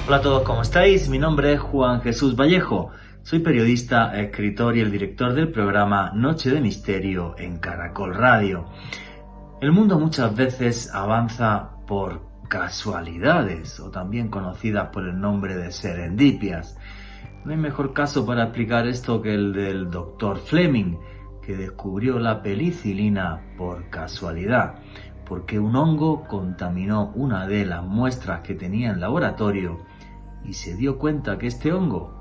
Hola a todos, ¿cómo estáis? Mi nombre es Juan Jesús Vallejo. Soy periodista, escritor y el director del programa Noche de Misterio en Caracol Radio. El mundo muchas veces avanza por casualidades, o también conocidas por el nombre de serendipias. No hay mejor caso para explicar esto que el del Dr. Fleming, que descubrió la penicilina por casualidad, porque un hongo contaminó una de las muestras que tenía en laboratorio y se dio cuenta que este hongo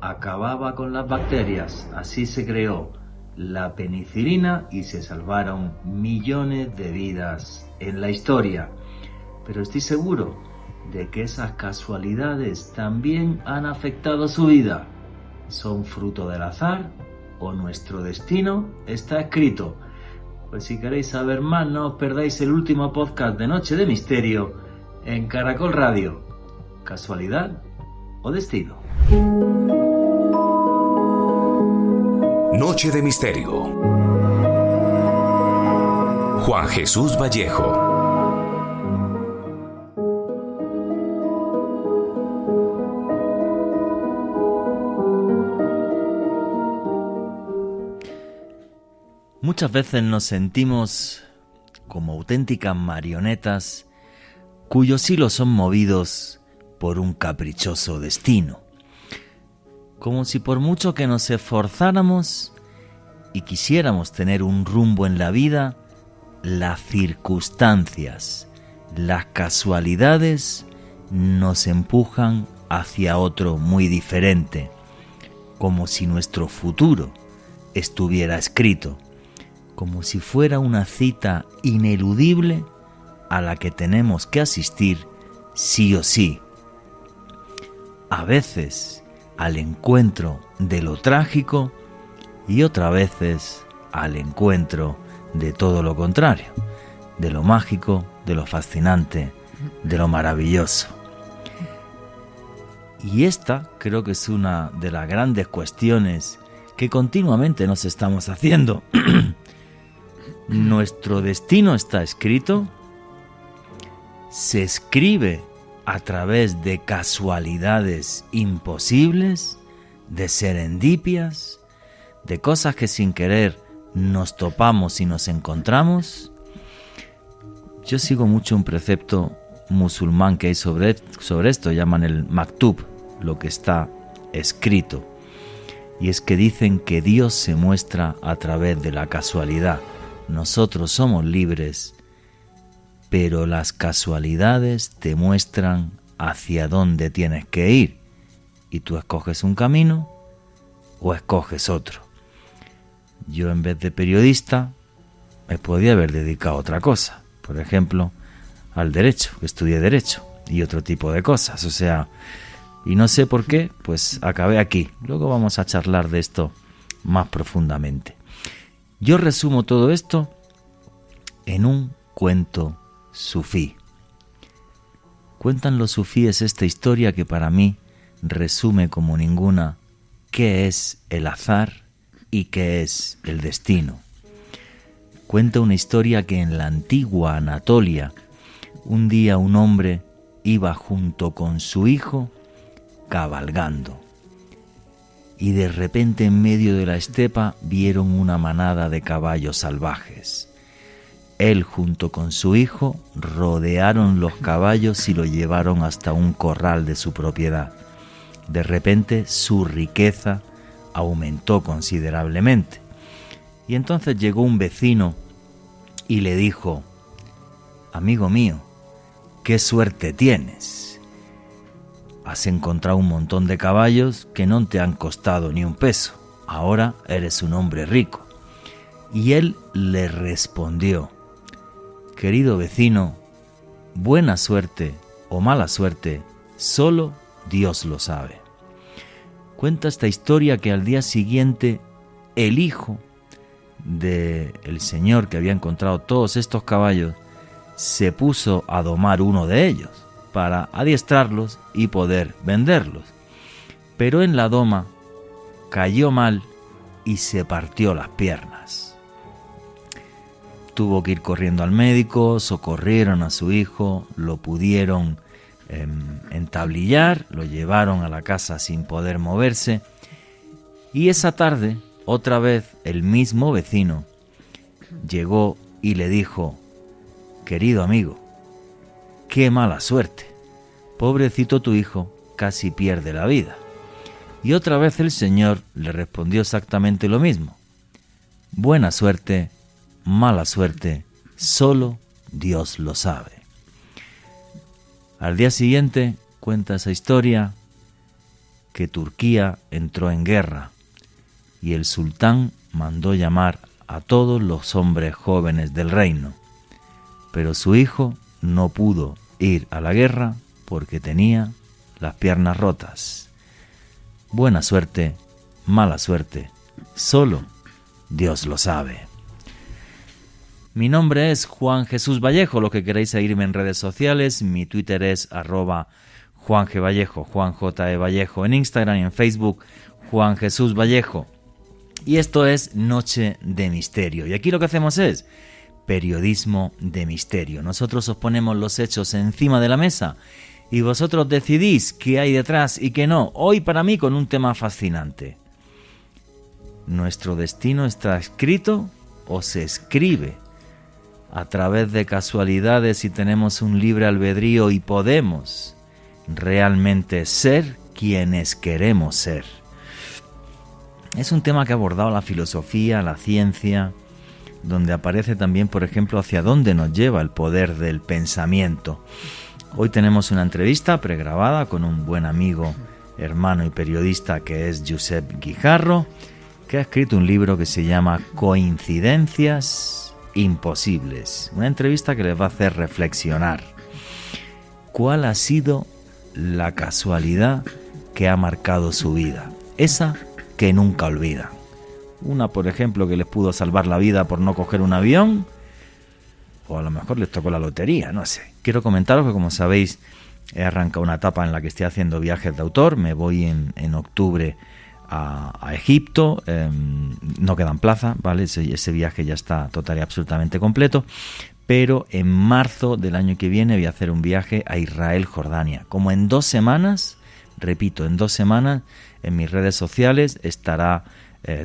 acababa con las bacterias. Así se creó la penicilina y se salvaron millones de vidas en la historia. Pero estoy seguro de que esas casualidades también han afectado su vida. ¿Son fruto del azar o nuestro destino está escrito? Pues si queréis saber más, no os perdáis el último podcast de Noche de Misterio en Caracol Radio. ¿Casualidad o destino? Noche de Misterio. Juan Jesús Vallejo. Muchas veces nos sentimos como auténticas marionetas cuyos hilos son movidos por un caprichoso destino. Como si por mucho que nos esforzáramos y quisiéramos tener un rumbo en la vida, las circunstancias, las casualidades nos empujan hacia otro muy diferente, como si nuestro futuro estuviera escrito, como si fuera una cita ineludible a la que tenemos que asistir sí o sí. A veces al encuentro de lo trágico y otras veces al encuentro de todo lo contrario, de lo mágico, de lo fascinante, de lo maravilloso. Y esta creo que es una de las grandes cuestiones que continuamente nos estamos haciendo. ¿Nuestro destino está escrito? ¿Se escribe a través de casualidades imposibles, de serendipias, de cosas que sin querer nos topamos y nos encontramos? Yo sigo mucho un precepto musulmán que hay sobre esto, llaman el maktub, lo que está escrito. Y es que dicen que Dios se muestra a través de la casualidad. Nosotros somos libres, pero las casualidades te muestran hacia dónde tienes que ir. Y tú escoges un camino o escoges otro. Yo, en vez de periodista, me podía haber dedicado a otra cosa. Por ejemplo, al derecho, que estudié derecho y otro tipo de cosas. O sea, y no sé por qué, pues acabé aquí. Luego vamos a charlar de esto más profundamente. Yo resumo todo esto en un cuento sufí. Cuentan los sufíes esta historia que para mí resume como ninguna qué es el azar y qué es el destino. Cuenta una historia que en la antigua Anatolia, un día un hombre iba junto con su hijo cabalgando. Y de repente en medio de la estepa vieron una manada de caballos salvajes. Él junto con su hijo rodearon los caballos y lo llevaron hasta un corral de su propiedad. De repente su riqueza aumentó considerablemente. Y entonces llegó un vecino y le dijo: «Amigo mío, qué suerte tienes. Has encontrado un montón de caballos que no te han costado ni un peso. Ahora eres un hombre rico». Y él le respondió: «Querido vecino, buena suerte o mala suerte, solo Dios lo sabe». Cuenta esta historia que al día siguiente el hijo del señor que había encontrado todos estos caballos se puso a domar uno de ellos para adiestrarlos y poder venderlos. Pero en la doma cayó mal y se partió las piernas. Tuvo que ir corriendo al médico, socorrieron a su hijo, lo pudieron entablillar, lo llevaron a la casa sin poder moverse, y esa tarde, otra vez, el mismo vecino llegó y le dijo: querido amigo, qué mala suerte, pobrecito tu hijo, casi pierde la vida. Y otra vez el señor le respondió exactamente lo mismo: buena suerte, mala suerte, solo Dios lo sabe. Al día siguiente cuenta esa historia que Turquía entró en guerra y el sultán mandó llamar a todos los hombres jóvenes del reino, pero su hijo no pudo ir a la guerra porque tenía las piernas rotas. Buena suerte, mala suerte, solo Dios lo sabe. Mi nombre es Juan Jesús Vallejo, lo que queréis seguirme en redes sociales, mi Twitter es @JuanGVallejo, Juan J. E. Vallejo, en Instagram y en Facebook, Juan Jesús Vallejo. Y esto es Noche de Misterio, y aquí lo que hacemos es periodismo de misterio. Nosotros os ponemos los hechos encima de la mesa y vosotros decidís qué hay detrás y qué no. Hoy para mí con un tema fascinante. ¿Nuestro destino está escrito o se escribe a través de casualidades si tenemos un libre albedrío y podemos realmente ser quienes queremos ser? Es un tema que ha abordado la filosofía, la ciencia, donde aparece también, por ejemplo, hacia dónde nos lleva el poder del pensamiento. Hoy tenemos una entrevista pregrabada con un buen amigo, hermano y periodista que es Josep Guijarro, que ha escrito un libro que se llama Coincidencias Imposibles. Una entrevista que les va a hacer reflexionar. ¿Cuál ha sido la casualidad que ha marcado su vida? Esa que nunca olvidan. Una, por ejemplo, que les pudo salvar la vida por no coger un avión, o a lo mejor les tocó la lotería, no sé. Quiero comentaros que, como sabéis, he arrancado una etapa en la que estoy haciendo viajes de autor. Me voy en octubre a Egipto, no quedan plaza, ¿vale? Ese viaje ya está total y absolutamente completo, pero en marzo del año que viene voy a hacer un viaje a Israel, Jordania. Como en 2 semanas, repito, en 2 semanas, en mis redes sociales estará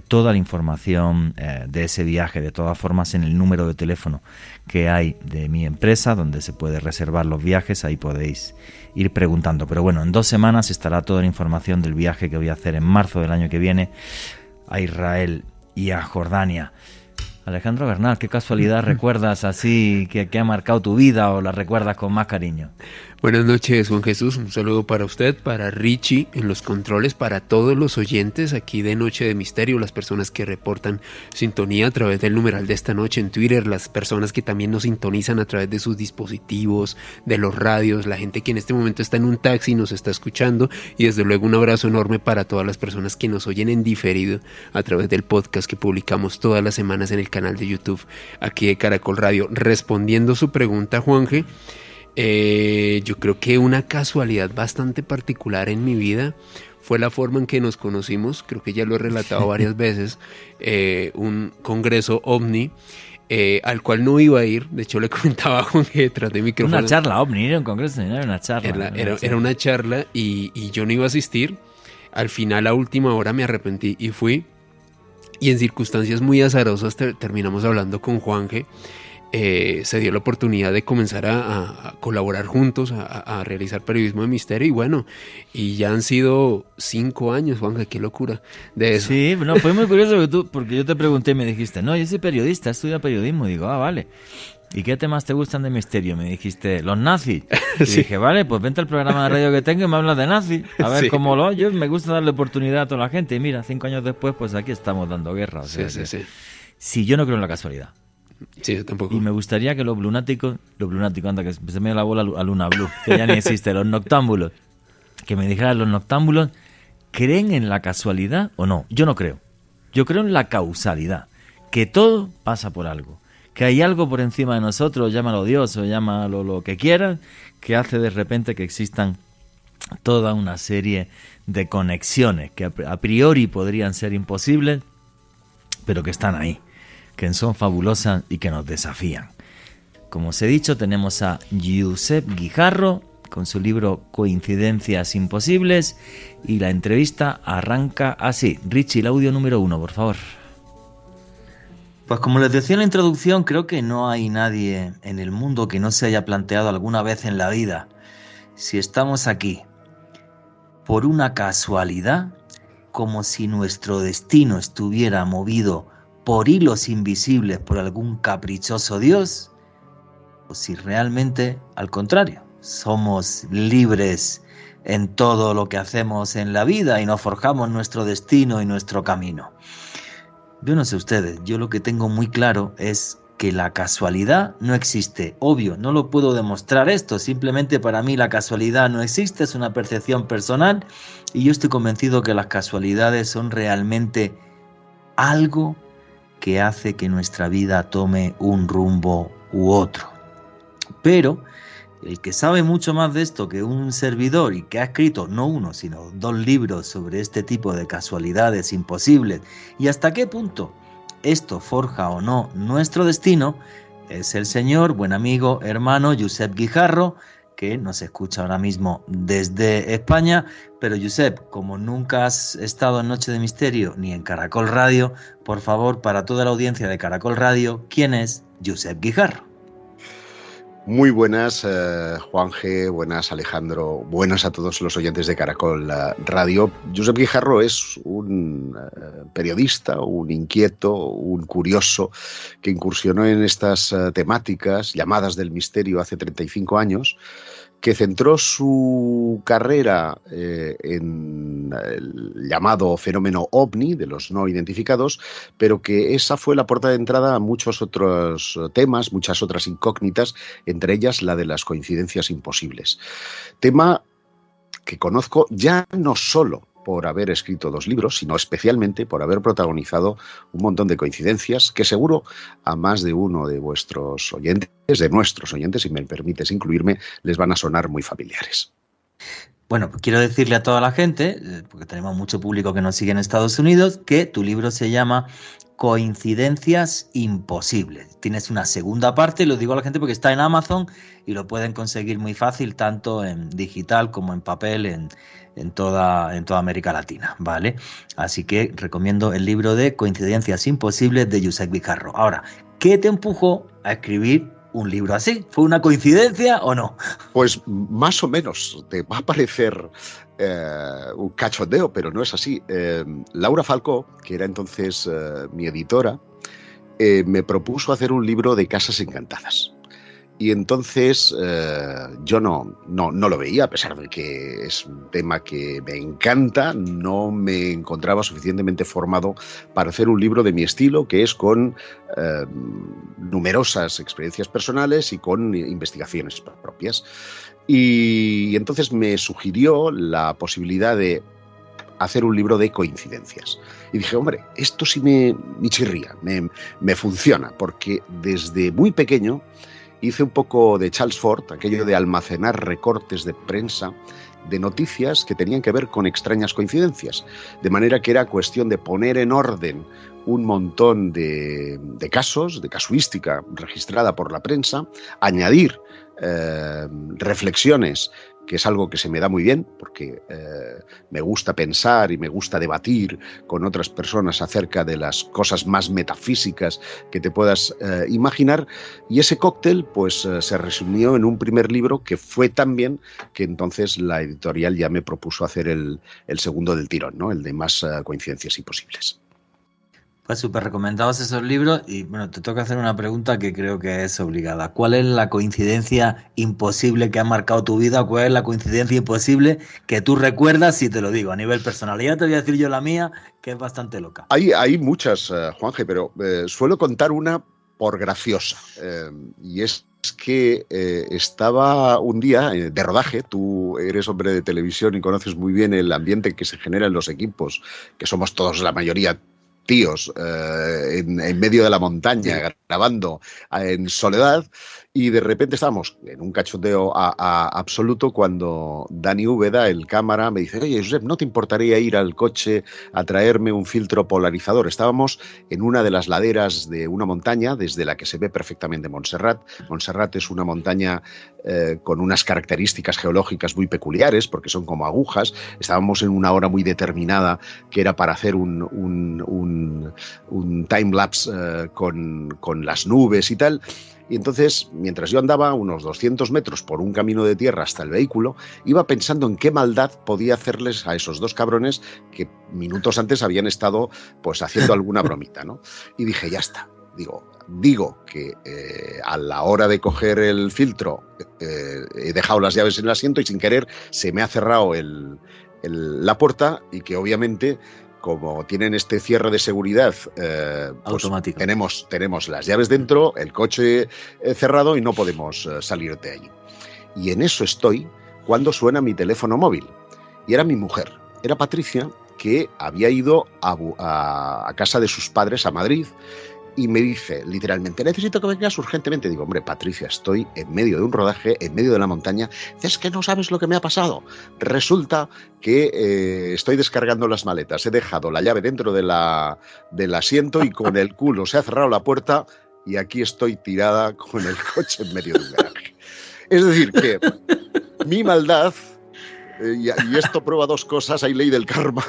toda la información de ese viaje. De todas formas, en el número de teléfono que hay de mi empresa, donde se puede reservar los viajes, ahí podéis ir preguntando. Pero bueno, en 2 semanas estará toda la información del viaje que voy a hacer en marzo del año que viene a Israel y a Jordania. Alejandro Bernal, ¿qué casualidad recuerdas así que ha marcado tu vida o la recuerdas con más cariño? Buenas noches, Juan Jesús. Un saludo para usted, para Richie en los controles, para todos los oyentes aquí de Noche de Misterio, las personas que reportan sintonía a través del numeral de esta noche en Twitter, las personas que también nos sintonizan a través de sus dispositivos, de los radios, la gente que en este momento está en un taxi y nos está escuchando, y desde luego un abrazo enorme para todas las personas que nos oyen en diferido a través del podcast que publicamos todas las semanas en el canal de YouTube aquí de Caracol Radio. Respondiendo su pregunta, Juanje, yo creo que una casualidad bastante particular en mi vida fue la forma en que nos conocimos. Creo que ya lo he relatado varias veces. Un congreso OVNI al cual no iba a ir. De hecho, le comentaba a Juan que detrás de micrófono. Una charla OVNI, era un congreso, no era una charla. Era una charla y yo no iba a asistir. Al final, a última hora, me arrepentí y fui. Y en circunstancias muy azarosas terminamos hablando con Juanje. Se dio la oportunidad de comenzar a colaborar juntos, a realizar periodismo de misterio, y bueno, y ya han sido 5 años, Juanja, qué locura de eso. Sí, no, fue muy curioso porque yo te pregunté y me dijiste, no, yo soy periodista, estudio periodismo, y digo, vale. ¿Y qué temas te gustan de misterio? Me dijiste, los nazis. Y sí. Dije, vale, pues vente al programa de radio que tengo y me hablas de nazis. A ver cómo lo... Yo me gusta darle oportunidad a toda la gente. Y mira, 5 años después, pues aquí estamos dando guerra. O sea, sí, yo no creo en la casualidad. Sí, yo tampoco. Y me gustaría que los lunáticos, anda, que se me dio la bola a Luna Blue, que ya ni existe, los noctámbulos, que me dijeran, los noctámbulos, ¿creen en la casualidad o no? Yo no creo. Yo creo en la causalidad, que todo pasa por algo. Que hay algo por encima de nosotros, llámalo Dios o llámalo lo que quieras, que hace de repente que existan toda una serie de conexiones que a priori podrían ser imposibles, pero que están ahí, que son fabulosas y que nos desafían. Como os he dicho, tenemos a Josep Guijarro con su libro Coincidencias Imposibles, y la entrevista arranca así. Richie, el audio número 1, por favor. Pues como les decía en la introducción, creo que no hay nadie en el mundo que no se haya planteado alguna vez en la vida si estamos aquí por una casualidad, como si nuestro destino estuviera movido por hilos invisibles por algún caprichoso Dios, o si realmente, al contrario, somos libres en todo lo que hacemos en la vida y nos forjamos nuestro destino y nuestro camino. Yo no sé ustedes, yo lo que tengo muy claro es que la casualidad no existe. Obvio, no lo puedo demostrar esto, simplemente para mí la casualidad no existe, es una percepción personal y yo estoy convencido que las casualidades son realmente algo que hace que nuestra vida tome un rumbo u otro. Pero el que sabe mucho más de esto que un servidor y que ha escrito no uno, sino 2 libros sobre este tipo de casualidades imposibles y hasta qué punto esto forja o no nuestro destino, es el señor, buen amigo, hermano Josep Guijarro, que nos escucha ahora mismo desde España. Pero Josep, como nunca has estado en Noche de Misterio ni en Caracol Radio, por favor, para toda la audiencia de Caracol Radio, ¿quién es Josep Guijarro? Muy buenas, Juan G., buenas, Alejandro, buenas a todos los oyentes de Caracol Radio. Josep Guijarro es un periodista, un inquieto, un curioso que incursionó en estas temáticas llamadas del misterio hace 35 años, que centró su carrera en el llamado fenómeno OVNI, de los no identificados, pero que esa fue la puerta de entrada a muchos otros temas, muchas otras incógnitas, entre ellas la de las coincidencias imposibles. Tema que conozco ya no solo por haber escrito 2 libros, sino especialmente por haber protagonizado un montón de coincidencias que seguro a más de uno de vuestros oyentes, de nuestros oyentes, si me permites incluirme, les van a sonar muy familiares. Bueno, pues quiero decirle a toda la gente, porque tenemos mucho público que nos sigue en Estados Unidos, que tu libro se llama Coincidencias Imposibles. Tienes una segunda parte, lo digo a la gente porque está en Amazon y lo pueden conseguir muy fácil, tanto en digital como en papel, en toda América Latina, ¿vale? Así que recomiendo el libro de Coincidencias Imposibles de Josep Guijarro. Ahora, ¿qué te empujó a escribir un libro así? ¿Fue una coincidencia o no? Pues más o menos, te va a parecer un cachondeo, pero no es así. Laura Falcó, que era entonces mi editora, me propuso hacer un libro de casas encantadas. Y entonces yo no lo veía, a pesar de que es un tema que me encanta, no me encontraba suficientemente formado para hacer un libro de mi estilo, que es con numerosas experiencias personales y con investigaciones propias. Y entonces me sugirió la posibilidad de hacer un libro de coincidencias. Y dije, hombre, esto sí me chirría, me funciona, porque desde muy pequeño hice un poco de Charles Ford, aquello de almacenar recortes de prensa de noticias que tenían que ver con extrañas coincidencias. De manera que era cuestión de poner en orden un montón de casos, de casuística registrada por la prensa, añadir reflexiones, que es algo que se me da muy bien, porque me gusta pensar y me gusta debatir con otras personas acerca de las cosas más metafísicas que te puedas imaginar, y ese cóctel pues se resumió en un primer libro que fue tan bien que entonces la editorial ya me propuso hacer el segundo del tirón, ¿no? El de Más coincidencias imposibles. Pues súper recomendados esos libros y bueno, te toca hacer una pregunta que creo que es obligada. ¿Cuál es la coincidencia imposible que ha marcado tu vida? ¿Cuál es la coincidencia imposible que tú recuerdas, si te lo digo, a nivel personal? Y ya te voy a decir yo la mía, que es bastante loca. Hay muchas, Juanje, pero suelo contar una por graciosa. Y es que estaba un día de rodaje. Tú eres hombre de televisión y conoces muy bien el ambiente que se genera en los equipos, que somos todos, la mayoría, tíos en medio de la montaña, grabando en soledad, Y de repente estábamos en un cachondeo absoluto cuando Dani Úbeda, el cámara, me dice: oye, Josep, ¿no te importaría ir al coche a traerme un filtro polarizador? Estábamos en una de las laderas de una montaña desde la que se ve perfectamente Montserrat. Montserrat es una montaña con unas características geológicas muy peculiares, porque son como agujas. Estábamos en una hora muy determinada que era para hacer un time-lapse con las nubes y tal. Y entonces, mientras yo andaba unos 200 metros por un camino de tierra hasta el vehículo, iba pensando en qué maldad podía hacerles a esos dos cabrones que minutos antes habían estado pues haciendo alguna bromita, ¿no? Y dije, ya está. Digo que a la hora de coger el filtro he dejado las llaves en el asiento y sin querer se me ha cerrado la puerta, y que obviamente, como tienen este cierre de seguridad automático, pues tenemos las llaves dentro, el coche cerrado y no podemos salir de allí. Y en eso estoy cuando suena mi teléfono móvil. Y era mi mujer, era Patricia, que había ido a casa de sus padres a Madrid, y me dice literalmente: necesito que vengas urgentemente. Digo, hombre, Patricia, estoy en medio de un rodaje, en medio de la montaña. Es que no sabes lo que me ha pasado. Resulta que estoy descargando las maletas. He dejado la llave dentro del asiento y con el culo se ha cerrado la puerta y aquí estoy tirada con el coche en medio de un garaje. Es decir, que mi maldad... Y esto prueba dos cosas: hay ley del karma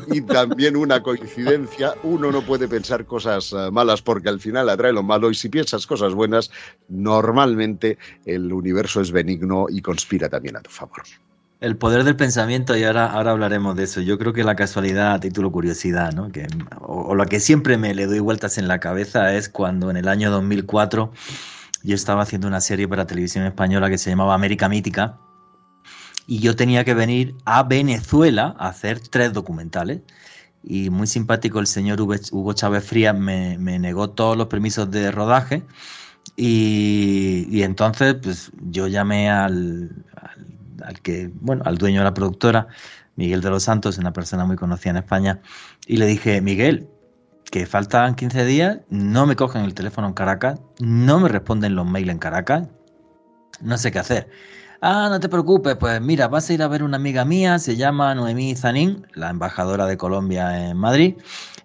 y también una coincidencia. Uno no puede pensar cosas malas porque al final atrae lo malo, y si piensas cosas buenas, normalmente el universo es benigno y conspira también a tu favor. El poder del pensamiento, y ahora hablaremos de eso. Yo creo que la casualidad, a título curiosidad, ¿no? O lo que siempre me le doy vueltas en la cabeza es cuando en el año 2004 yo estaba haciendo una serie para Televisión Española que se llamaba América Mítica, y yo tenía que venir a Venezuela a hacer 3 documentales. Y muy simpático, el señor Hugo Chávez Frías me negó todos los permisos de rodaje. Y entonces pues yo llamé al dueño de la productora, Miguel de los Santos, una persona muy conocida en España, y le dije: Miguel, que faltan 15 días, no me cogen el teléfono en Caracas, no me responden los mails en Caracas, no sé qué hacer. Ah, no te preocupes, pues mira, vas a ir a ver una amiga mía, se llama Noemí Zanín, la embajadora de Colombia en Madrid.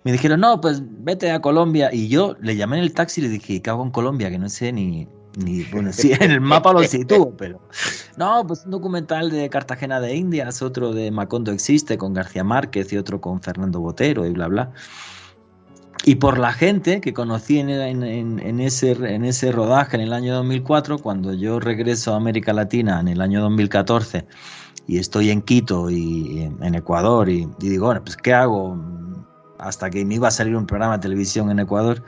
Me dijeron: no, pues vete a Colombia. Y yo le llamé en el taxi y le dije: ¿qué hago en Colombia? Que no sé ni bueno, sí, en el mapa lo sitúo, pero... No, pues un documental de Cartagena de Indias, otro de Macondo Existe con García Márquez y otro con Fernando Botero y bla, bla. Y por la gente que conocí en ese rodaje en el año 2004, cuando yo regreso a América Latina en el año 2014 y estoy en Quito y en Ecuador y digo, bueno, pues ¿qué hago? Hasta que me iba a salir un programa de televisión en Ecuador,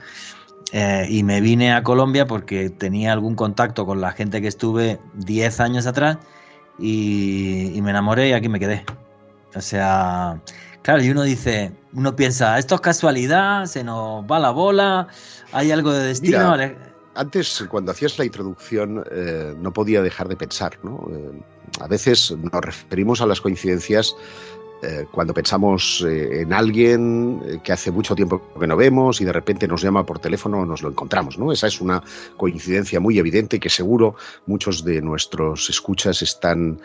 y me vine a Colombia porque tenía algún contacto con la gente que estuve 10 años atrás y me enamoré y aquí me quedé. O sea... Claro, y uno piensa, esto es casualidad, se nos va la bola, hay algo de destino. Mira, antes, cuando hacías la introducción, no podía dejar de pensar, ¿no? A veces nos referimos a las coincidencias cuando pensamos en alguien que hace mucho tiempo que no vemos y de repente nos llama por teléfono, nos lo encontramos, ¿no? Esa es una coincidencia muy evidente que seguro muchos de nuestros escuchas están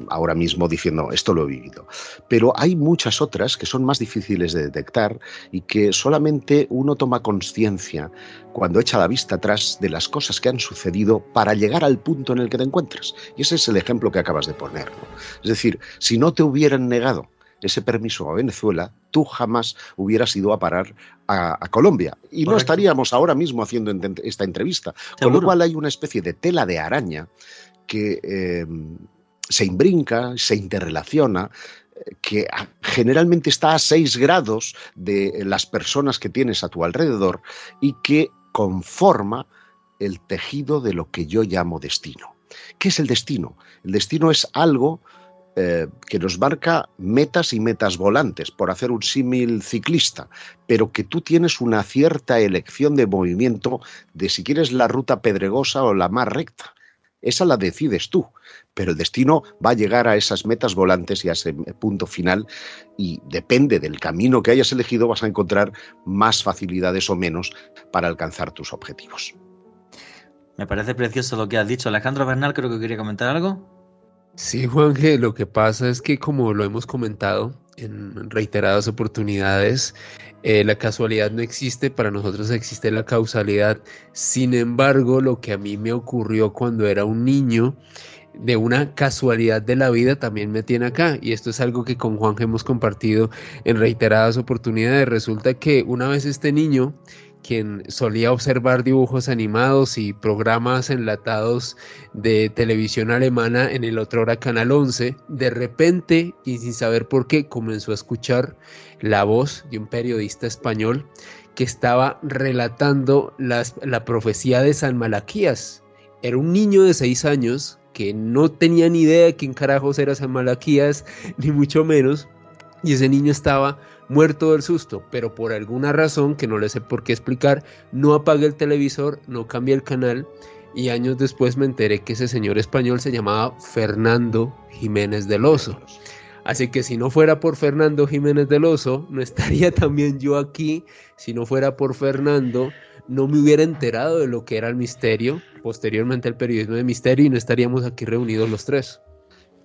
ahora mismo diciendo, esto lo he vivido. Pero hay muchas otras que son más difíciles de detectar y que solamente uno toma conciencia cuando echa la vista atrás de las cosas que han sucedido para llegar al punto en el que te encuentras. Y ese es el ejemplo que acabas de poner, ¿no? Es decir, si no te hubieran negado ese permiso a Venezuela, tú jamás hubieras ido a parar a Colombia. Y Correcto. No estaríamos ahora mismo haciendo esta entrevista. ¿Seguro? Con lo cual hay una especie de tela de araña que se imbrinca, se interrelaciona, que generalmente está a 6 grados de las personas que tienes a tu alrededor y que conforma el tejido de lo que yo llamo destino. ¿Qué es el destino? El destino es algo que nos marca metas y metas volantes, por hacer un símil ciclista, pero que tú tienes una cierta elección de movimiento de si quieres la ruta pedregosa o la más recta. Esa la decides tú, pero el destino va a llegar a esas metas volantes y a ese punto final, y depende del camino que hayas elegido vas a encontrar más facilidades o menos para alcanzar tus objetivos. Me parece precioso lo que has dicho. Alejandro Bernal, creo que quería comentar algo. Sí, Juanje, lo que pasa es que como lo hemos comentado en reiteradas oportunidades, la casualidad no existe, para nosotros existe la causalidad. Sin embargo, lo que a mí me ocurrió cuando era un niño, de una casualidad de la vida, también me tiene acá. Y esto es algo que con Juanje hemos compartido en reiteradas oportunidades. Resulta que una vez este niño, quien solía observar dibujos animados y programas enlatados de televisión alemana en el otrora Canal 11, de repente y sin saber por qué comenzó a escuchar la voz de un periodista español que estaba relatando la profecía de San Malaquías. Era un niño de 6 años que no tenía ni idea de quién carajos era San Malaquías, ni mucho menos, y ese niño estaba muerto del susto, pero por alguna razón que no le sé por qué explicar, no apagué el televisor, no cambié el canal, y años después me enteré que ese señor español se llamaba Fernando Jiménez del Oso. Así que si no fuera por Fernando Jiménez del Oso, no estaría también yo aquí. Si no fuera por Fernando, no me hubiera enterado de lo que era el misterio, posteriormente el periodismo de misterio, y no estaríamos aquí reunidos los tres.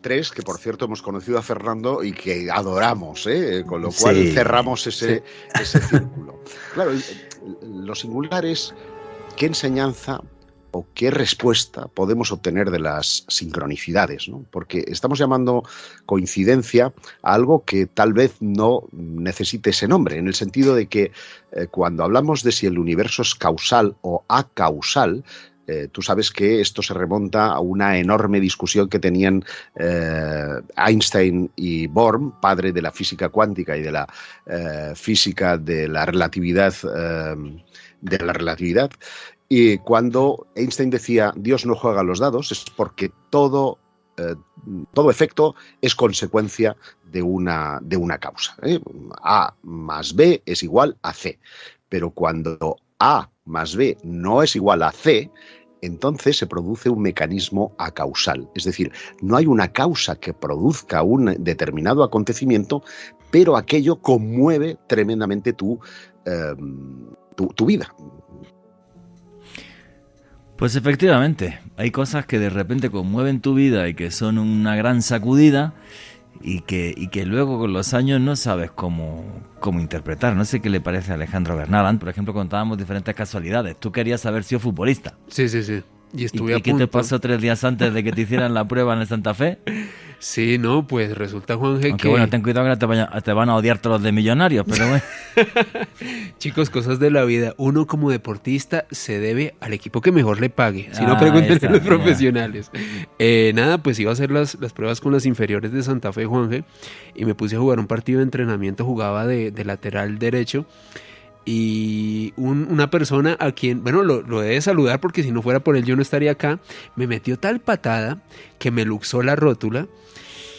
Que por cierto hemos conocido a Fernando y que adoramos, con lo cual cerramos ese círculo. Claro, lo singular es qué enseñanza o qué respuesta podemos obtener de las sincronicidades, ¿no? Porque estamos llamando coincidencia a algo que tal vez no necesite ese nombre, en el sentido de que cuando hablamos de si el universo es causal o acausal, tú sabes que esto se remonta a una enorme discusión que tenían Einstein y Bohr, padre de la física cuántica y de la física de la relatividad, y cuando Einstein decía Dios no juega a los dados, es porque todo efecto es consecuencia de una causa. A más B es igual a C, pero cuando A más B no es igual a C, entonces se produce un mecanismo acausal. Es decir, no hay una causa que produzca un determinado acontecimiento, pero aquello conmueve tremendamente tu vida. Pues efectivamente, hay cosas que de repente conmueven tu vida y que son una gran sacudida y que luego con los años no sabes cómo interpretar. No sé qué le parece a Alejandro Bernal. Por ejemplo, contábamos diferentes casualidades. Tú querías haber sido futbolista. Sí. Y estuve a punto. ¿Y qué te pasó 3 días antes de que te hicieran la prueba en el Santa Fe? Sí, no, pues resulta, Juanje, aunque bueno, ten cuidado que te van a odiar todos los de Millonarios, pero bueno. Chicos, cosas de la vida. Uno como deportista se debe al equipo que mejor le pague. Si no, pregunten a los profesionales. Nada, pues iba a hacer las pruebas con las inferiores de Santa Fe, Juanje, y me puse a jugar un partido de entrenamiento. Jugaba de lateral derecho. Y una persona a quien, bueno, lo he de saludar porque si no fuera por él yo no estaría acá, me metió tal patada que me luxó la rótula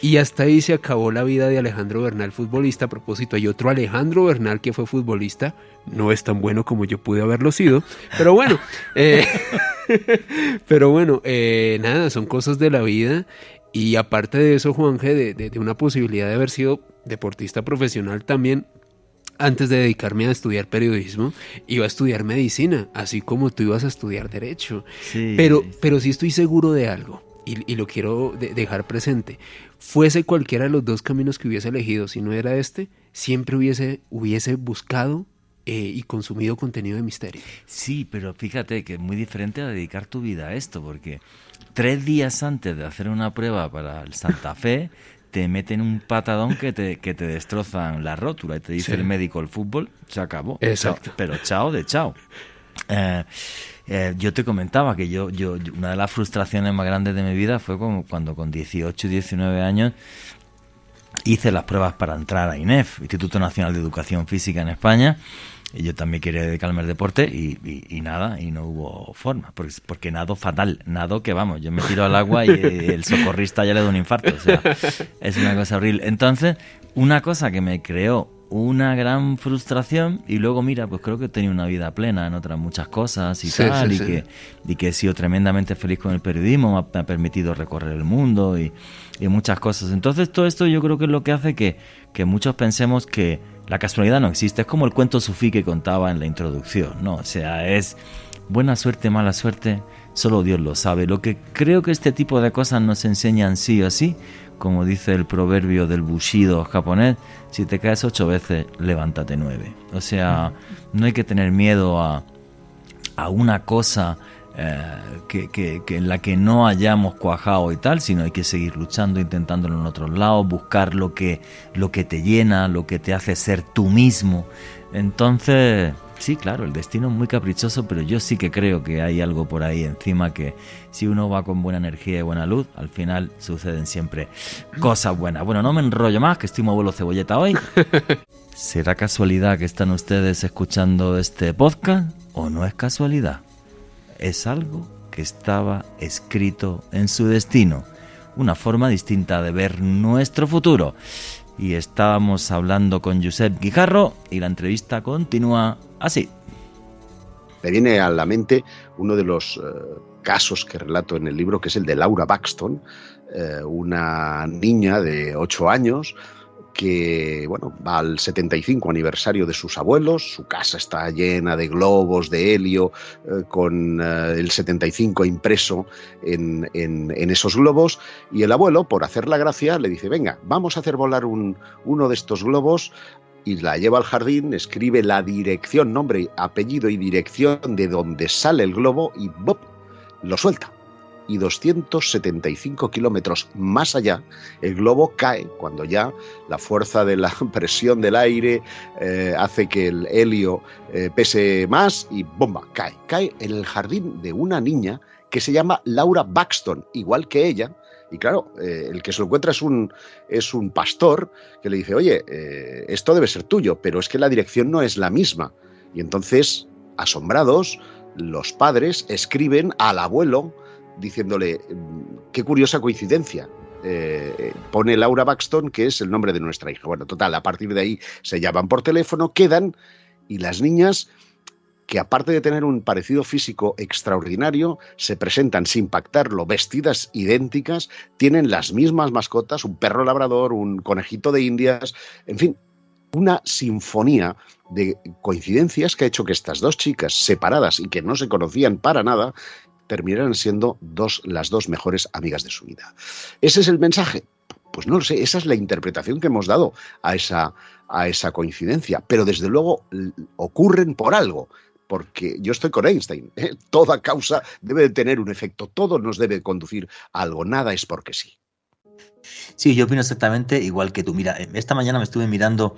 y hasta ahí se acabó la vida de Alejandro Bernal, futbolista. A propósito, hay otro Alejandro Bernal que fue futbolista, no es tan bueno como yo pude haberlo sido, pero bueno, nada, son cosas de la vida. Y aparte de eso, Juanje, de una posibilidad de haber sido deportista profesional también, antes de dedicarme a estudiar periodismo, iba a estudiar medicina, así como tú ibas a estudiar derecho. Sí. Pero sí estoy seguro de algo, y lo quiero dejar presente. Fuese cualquiera de los dos caminos que hubiese elegido, si no era este, siempre hubiese buscado y consumido contenido de misterio. Sí, pero fíjate que es muy diferente a dedicar tu vida a esto, porque 3 días antes de hacer una prueba para el Santa Fe, te meten un patadón que te destrozan la rótula y te dice el médico, el fútbol se acabó. Exacto. Pero chao de chao. Yo te comentaba que yo una de las frustraciones más grandes de mi vida fue cuando con 18 y 19 años hice las pruebas para entrar a INEF, Instituto Nacional de Educación Física en España. Y yo también quería dedicarme al deporte y nada, y no hubo forma, porque nado fatal, nado que vamos, yo me tiro al agua y el socorrista ya le da un infarto, o sea, es una cosa horrible. Entonces, una cosa que me creó una gran frustración, y luego mira, pues creo que he tenido una vida plena en otras muchas cosas y tal, y que he sido tremendamente feliz con el periodismo, me ha permitido recorrer el mundo y muchas cosas. Entonces todo esto yo creo que es lo que hace que muchos pensemos que la casualidad no existe. Es como el cuento sufí que contaba en la introducción, ¿no? O sea, es buena suerte, mala suerte, solo Dios lo sabe. Lo que creo que este tipo de cosas nos enseñan sí o sí, como dice el proverbio del Bushido japonés, si te caes 8 veces, levántate 9. O sea, no hay que tener miedo a una cosa que en la que no hayamos cuajado y tal, sino hay que seguir luchando, intentándolo en otros lados, buscar lo que te llena, lo que te hace ser tú mismo. Entonces, sí, claro, el destino es muy caprichoso, pero yo sí que creo que hay algo por ahí encima que si uno va con buena energía y buena luz, al final suceden siempre cosas buenas. Bueno, no me enrollo más, que estoy muy abuelo cebolleta hoy. ¿Será casualidad que están ustedes escuchando este podcast o no es casualidad? Es algo que estaba escrito en su destino, una forma distinta de ver nuestro futuro. Y estábamos hablando con Josep Guijarro y la entrevista continúa así. Me viene a la mente uno de los casos que relato en el libro, que es el de Laura Buxton, una niña de 8 años que va al 75 aniversario de sus abuelos. Su casa está llena de globos de helio con el 75 impreso en esos globos, y el abuelo, por hacer la gracia, le dice: venga, vamos a hacer volar uno de estos globos, y la lleva al jardín, escribe la dirección, nombre, apellido y dirección de donde sale el globo y ¡bop!, lo suelta. Y 275 kilómetros más allá, el globo cae cuando ya la fuerza de la presión del aire hace que el helio pese más y ¡bomba!, cae. Cae en el jardín de una niña que se llama Laura Buxton, igual que ella. Y claro, el que se lo encuentra es un pastor que le dice: oye, esto debe ser tuyo, pero es que la dirección no es la misma. Y entonces, asombrados, los padres escriben al abuelo diciéndole: qué curiosa coincidencia, pone Laura Buxton, que es el nombre de nuestra hija. Bueno, total, a partir de ahí se llaman por teléfono, quedan, y las niñas, que aparte de tener un parecido físico extraordinario, se presentan sin pactarlo, vestidas idénticas, tienen las mismas mascotas, un perro labrador, un conejito de Indias, en fin, una sinfonía de coincidencias que ha hecho que estas dos chicas separadas y que no se conocían para nada terminaran siendo las dos mejores amigas de su vida. ¿Ese es el mensaje? Pues no lo sé, esa es la interpretación que hemos dado a esa coincidencia, pero desde luego ocurren por algo. Porque yo estoy con Einstein, ¿eh? Toda causa debe de tener un efecto, todo nos debe conducir a algo, nada es porque sí. Sí, yo opino exactamente igual que tú. Mira, esta mañana me estuve mirando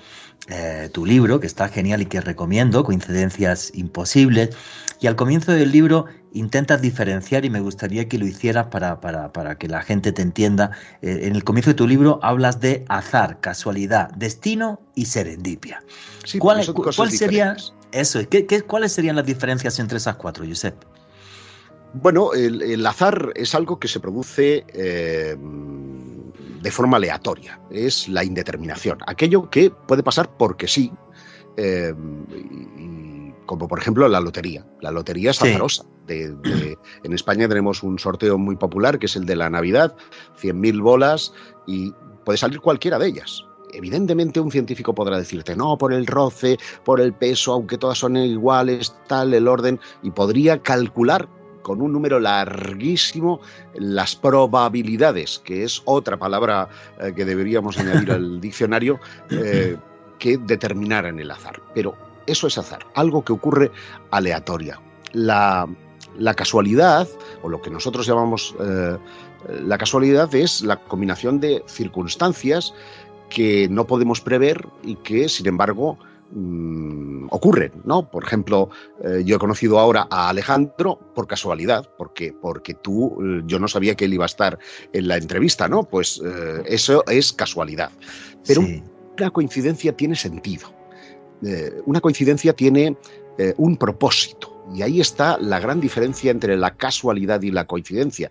tu libro, que está genial y que recomiendo, Coincidencias Imposibles, y al comienzo del libro intentas diferenciar, y me gustaría que lo hicieras para que la gente te entienda. En el comienzo de tu libro hablas de azar, casualidad, destino y serendipia. Sí, ¿Cuál sería diferentes. eso? ¿Cuáles serían las diferencias entre esas cuatro, Josep? Bueno, el azar es algo que se produce de forma aleatoria, es la indeterminación, aquello que puede pasar porque sí, como por ejemplo la lotería. La lotería es azarosa. En España tenemos un sorteo muy popular que es el de la Navidad, 100.000 bolas, y puede salir cualquiera de ellas. Evidentemente un científico podrá decirte: no, por el roce, por el peso, aunque todas son iguales, tal, el orden, y podría calcular con un número larguísimo las probabilidades, que es otra palabra que deberíamos añadir al diccionario, que determinaran el azar. Pero eso es azar, algo que ocurre aleatoria. La casualidad, o lo que nosotros llamamos la casualidad, es la combinación de circunstancias que no podemos prever y que, sin embargo, ocurren, ¿no? Por ejemplo, yo he conocido ahora a Alejandro por casualidad, porque yo no sabía que él iba a estar en la entrevista, ¿no? Pues eso es casualidad. Pero sí, una coincidencia tiene sentido. Una coincidencia tiene un propósito. Y ahí está la gran diferencia entre la casualidad y la coincidencia.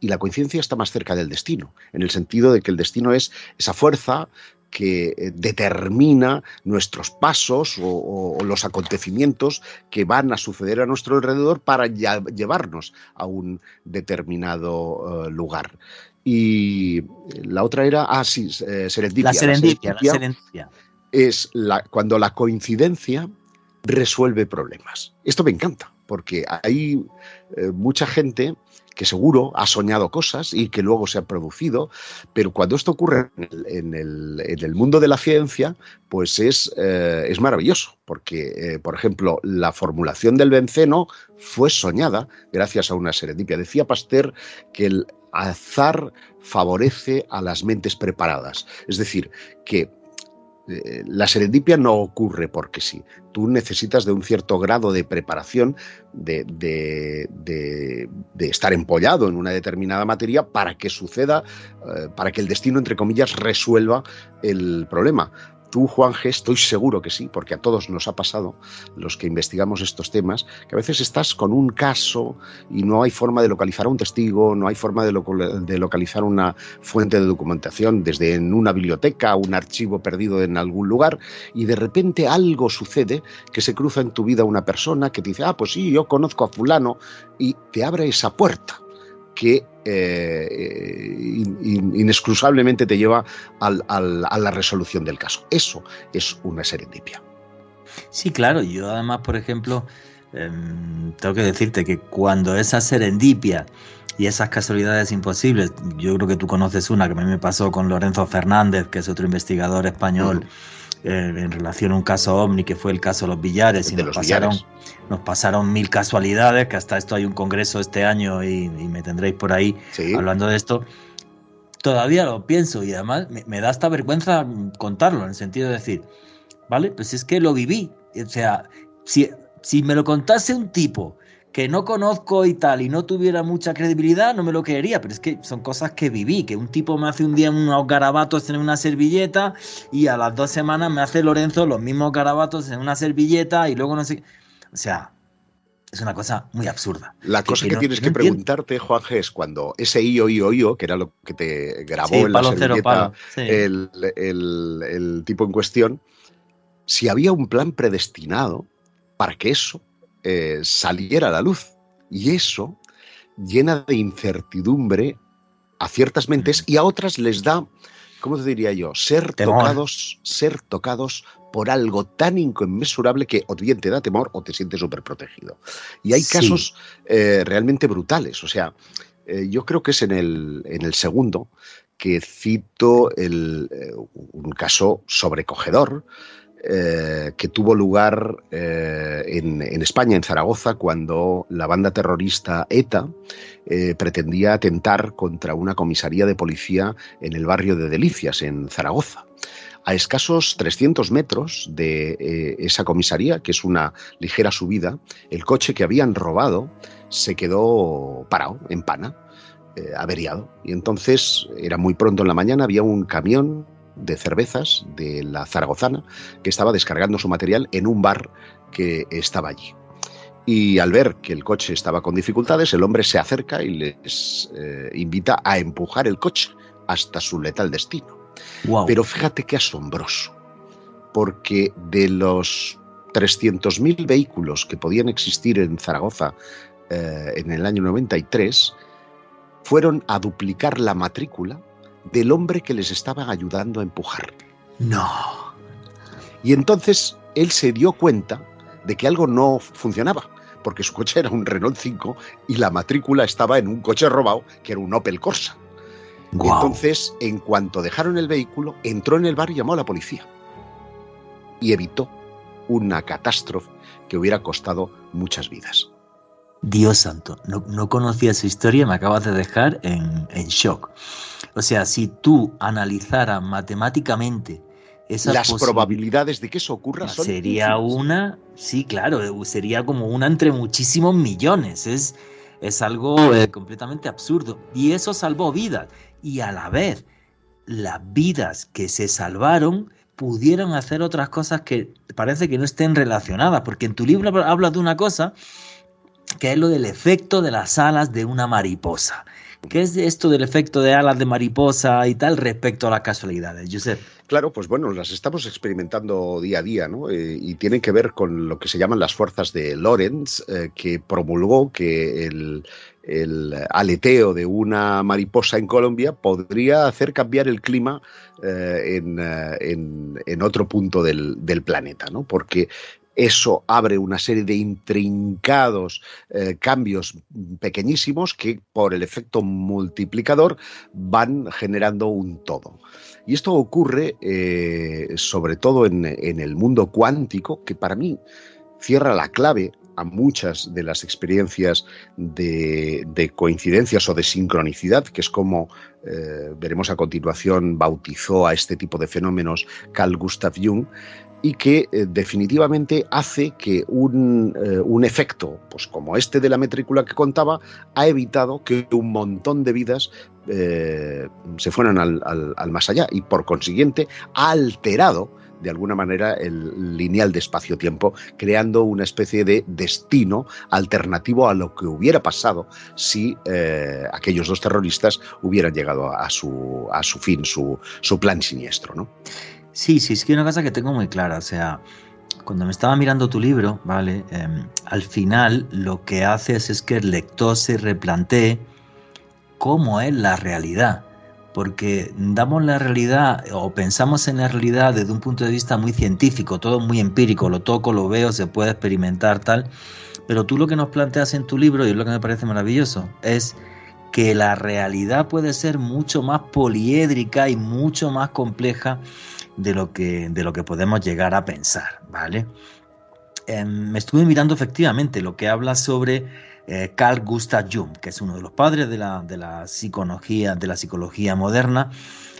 Y la coincidencia está más cerca del destino, en el sentido de que el destino es esa fuerza que determina nuestros pasos o los acontecimientos que van a suceder a nuestro alrededor para llevarnos a un determinado lugar. Y la otra era, serendipia. La serendipia. Es cuando la coincidencia resuelve problemas. Esto me encanta. porque hay mucha gente que seguro ha soñado cosas y que luego se han producido, pero cuando esto ocurre en el mundo de la ciencia, pues es maravilloso, porque, por ejemplo, la formulación del benceno fue soñada gracias a una serendipia. Decía Pasteur que el azar favorece a las mentes preparadas, es decir, que la serendipia no ocurre porque sí. Tú necesitas de un cierto grado de preparación, de estar empollado en una determinada materia para que suceda, para que el destino, entre comillas, resuelva el problema. Tú, Juanje, estoy seguro que sí, porque a todos nos ha pasado, los que investigamos estos temas, que a veces estás con un caso y no hay forma de localizar a un testigo, no hay forma de localizar una fuente de documentación desde en una biblioteca, un archivo perdido en algún lugar, y de repente algo sucede, que se cruza en tu vida una persona que te dice, pues sí, yo conozco a fulano, y te abre esa puerta que inexcusablemente te lleva a la resolución del caso. Eso es una serendipia. Sí, claro. Yo además, por ejemplo, tengo que decirte que cuando esa serendipia y esas casualidades imposibles, yo creo que tú conoces una que a mí me pasó con Lorenzo Fernández, que es otro investigador español, en relación a un caso OVNI, que fue el caso de los Villares, y nos pasaron 1000 casualidades, que hasta esto hay un congreso este año y me tendréis por ahí hablando de esto. Todavía lo pienso y además me da hasta vergüenza contarlo, en el sentido de decir, vale, pues es que lo viví. O sea, si me lo contase un tipo que no conozco y tal, y no tuviera mucha credibilidad, no me lo creería, pero es que son cosas que viví, que un tipo me hace un día unos garabatos en una servilleta y a las 2 semanas me hace Lorenzo los mismos garabatos en una servilleta y luego no sé... O sea, es una cosa muy absurda. La cosa que tienes que preguntarte, Juanje, es cuando ese io, que era lo que te grabó en la servilleta el tipo en cuestión, si había un plan predestinado para que eso saliera a la luz. Y eso llena de incertidumbre a ciertas mentes y a otras les da, ¿cómo te diría yo? Ser tocados por algo tan inconmensurable que o bien te da temor o te sientes súper protegido. Y hay casos realmente brutales. O sea, yo creo que es en el segundo que cito un caso sobrecogedor, que tuvo lugar en España, en Zaragoza, cuando la banda terrorista ETA pretendía atentar contra una comisaría de policía en el barrio de Delicias, en Zaragoza. A escasos 300 metros de esa comisaría, que es una ligera subida, el coche que habían robado se quedó parado, en pana, averiado. Y entonces, era muy pronto en la mañana, había un camión de cervezas de la Zaragozana que estaba descargando su material en un bar que estaba allí. Y al ver que el coche estaba con dificultades, el hombre se acerca y les invita a empujar el coche hasta su letal destino. Wow. Pero fíjate qué asombroso, porque de los 300.000 vehículos que podían existir en Zaragoza en el año 93, fueron a duplicar la matrícula del hombre que les estaba ayudando a empujar. No. Y entonces él se dio cuenta de que algo no funcionaba, porque su coche era un Renault 5 y la matrícula estaba en un coche robado, que era un Opel Corsa. Wow. Entonces, en cuanto dejaron el vehículo, entró en el bar y llamó a la policía. Y evitó una catástrofe que hubiera costado muchas vidas. Dios santo, no conocía esa historia, me acabas de dejar en shock. O sea, si tú analizaras matemáticamente las probabilidades de que eso ocurra, sería una, sí, claro, sería como una entre muchísimos millones. Es algo completamente absurdo. Y eso salvó vidas. Y a la vez, las vidas que se salvaron pudieron hacer otras cosas que parece que no estén relacionadas. Porque en tu libro hablas de una cosa que es lo del efecto de las alas de una mariposa. ¿Qué es esto del efecto de alas de mariposa y tal respecto a las casualidades, Josep? Claro, pues bueno, las estamos experimentando día a día, ¿no? Y tienen que ver con lo que se llaman las fuerzas de Lorentz, que promulgó que el aleteo de una mariposa en Colombia podría hacer cambiar el clima en otro punto del planeta, ¿no? Porque Eso abre una serie de intrincados cambios pequeñísimos que por el efecto multiplicador van generando un todo. Y esto ocurre sobre todo en el mundo cuántico, que para mí cierra la clave a muchas de las experiencias de coincidencias o de sincronicidad, que es como veremos a continuación bautizó a este tipo de fenómenos Carl Gustav Jung, y que definitivamente hace que un efecto pues como este de la matrícula que contaba ha evitado que un montón de vidas se fueran al más allá, y por consiguiente ha alterado de alguna manera el lineal de espacio-tiempo, creando una especie de destino alternativo a lo que hubiera pasado si aquellos dos terroristas hubieran llegado a su fin, su plan siniestro, ¿no? Sí, es que una cosa que tengo muy clara, o sea, cuando me estaba mirando tu libro, ¿vale? Al final lo que haces es que el lector se replantee cómo es la realidad, porque damos la realidad o pensamos en la realidad desde un punto de vista muy científico, todo muy empírico, lo toco, lo veo, se puede experimentar, tal, pero tú lo que nos planteas en tu libro, y es lo que me parece maravilloso, es que la realidad puede ser mucho más poliédrica y mucho más compleja de lo que podemos llegar a pensar, ¿vale? Me estuve mirando efectivamente lo que habla sobre Carl Gustav Jung, que es uno de los padres de la psicología moderna,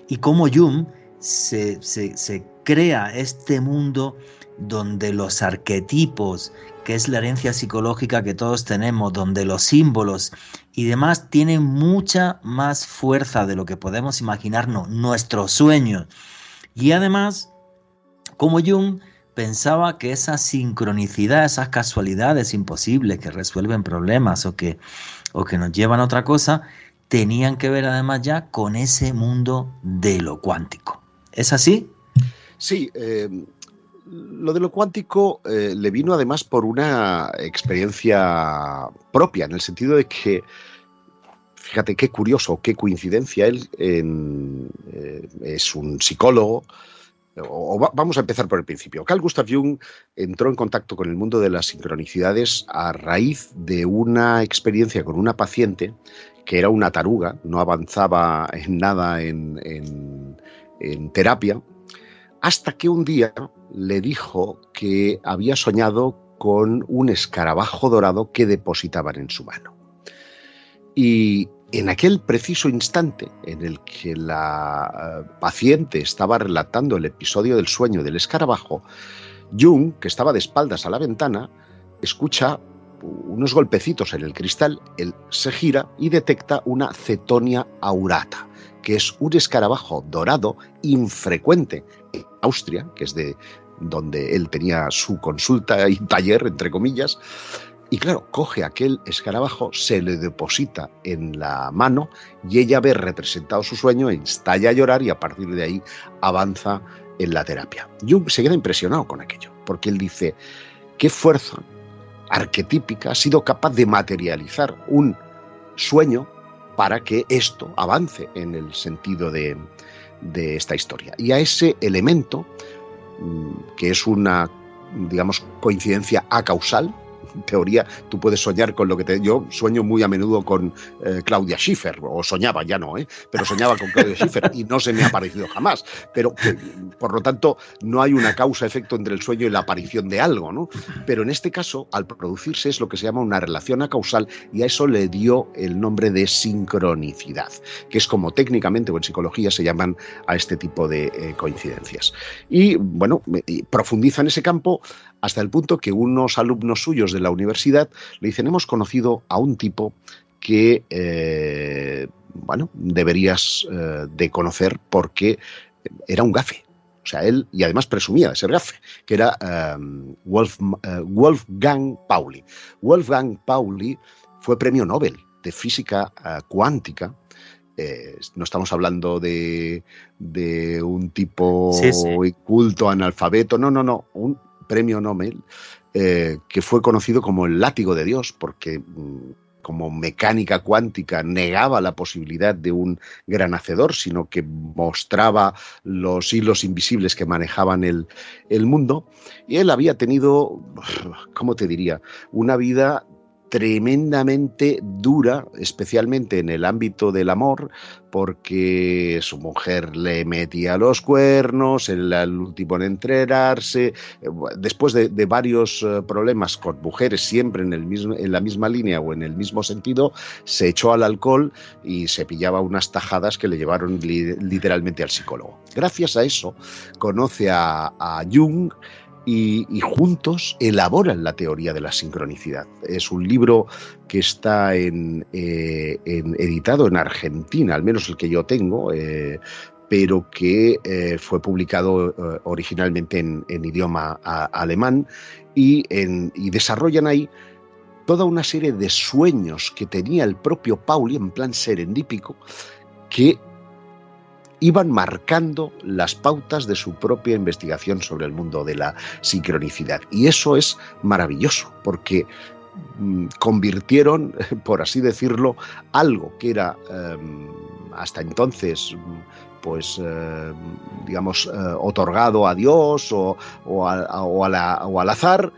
y cómo Jung se crea este mundo donde los arquetipos, que es la herencia psicológica que todos tenemos, donde los símbolos y demás tienen mucha más fuerza de lo que podemos imaginarnos, nuestros sueños. Y además, como Jung pensaba que esa sincronicidad, esas casualidades imposibles que resuelven problemas o que nos llevan a otra cosa, tenían que ver además ya con ese mundo de lo cuántico. ¿Es así? Sí, lo de lo cuántico le vino además por una experiencia propia, en el sentido de que, fíjate qué curioso, qué coincidencia, él es un psicólogo. Vamos a empezar por el principio. Carl Gustav Jung entró en contacto con el mundo de las sincronicidades a raíz de una experiencia con una paciente que era una taruga, no avanzaba en nada en terapia, hasta que un día le dijo que había soñado con un escarabajo dorado que depositaban en su mano. Y en aquel preciso instante en el que la paciente estaba relatando el episodio del sueño del escarabajo, Jung, que estaba de espaldas a la ventana, escucha unos golpecitos en el cristal, él se gira y detecta una Cetonia aurata, que es un escarabajo dorado infrecuente en Austria, que es de donde él tenía su consulta y taller, entre comillas. Y claro, coge aquel escarabajo, se le deposita en la mano y ella ve representado su sueño, estalla a llorar y a partir de ahí avanza en la terapia. Jung se queda impresionado con aquello, porque él dice, ¿qué fuerza arquetípica ha sido capaz de materializar un sueño para que esto avance en el sentido de esta historia? Y a ese elemento, que es una, digamos, coincidencia acausal, en teoría tú puedes soñar con lo que yo sueño muy a menudo con Claudia Schiffer, o soñaba, ya no, pero soñaba con Claudia Schiffer y no se me ha aparecido jamás, pero por lo tanto no hay una causa-efecto entre el sueño y la aparición de algo, ¿no? Pero en este caso, al producirse, es lo que se llama una relación acausal, y a eso le dio el nombre de sincronicidad, que es como técnicamente o en psicología se llaman a este tipo de coincidencias. Y bueno, profundiza en ese campo hasta el punto que unos alumnos suyos de la universidad le dicen, hemos conocido a un tipo que, deberías de conocer porque era un gafe. O sea, él, y además presumía de ser gafe, que era Wolfgang Pauli. Wolfgang Pauli fue premio Nobel de física cuántica. No estamos hablando de un tipo culto, analfabeto, no, un premio Nobel que fue conocido como el látigo de Dios, porque como mecánica cuántica negaba la posibilidad de un gran hacedor, sino que mostraba los hilos invisibles que manejaban el mundo. Y él había tenido, ¿cómo te diría?, una vida tremendamente dura, especialmente en el ámbito del amor, porque su mujer le metía los cuernos, él el último en entrenarse, después de varios problemas con mujeres siempre en la misma línea o en el mismo sentido, se echó al alcohol y se pillaba unas tajadas que le llevaron literalmente al psicólogo. Gracias a eso conoce a Jung, y juntos elaboran la teoría de la sincronicidad. Es un libro que está editado en Argentina, al menos el que yo tengo, pero que fue publicado originalmente en idioma alemán y desarrollan ahí toda una serie de sueños que tenía el propio Pauli en plan serendípico, que iban marcando las pautas de su propia investigación sobre el mundo de la sincronicidad. Y eso es maravilloso, porque convirtieron, por así decirlo, algo que era hasta entonces, pues digamos, otorgado a Dios o al azar,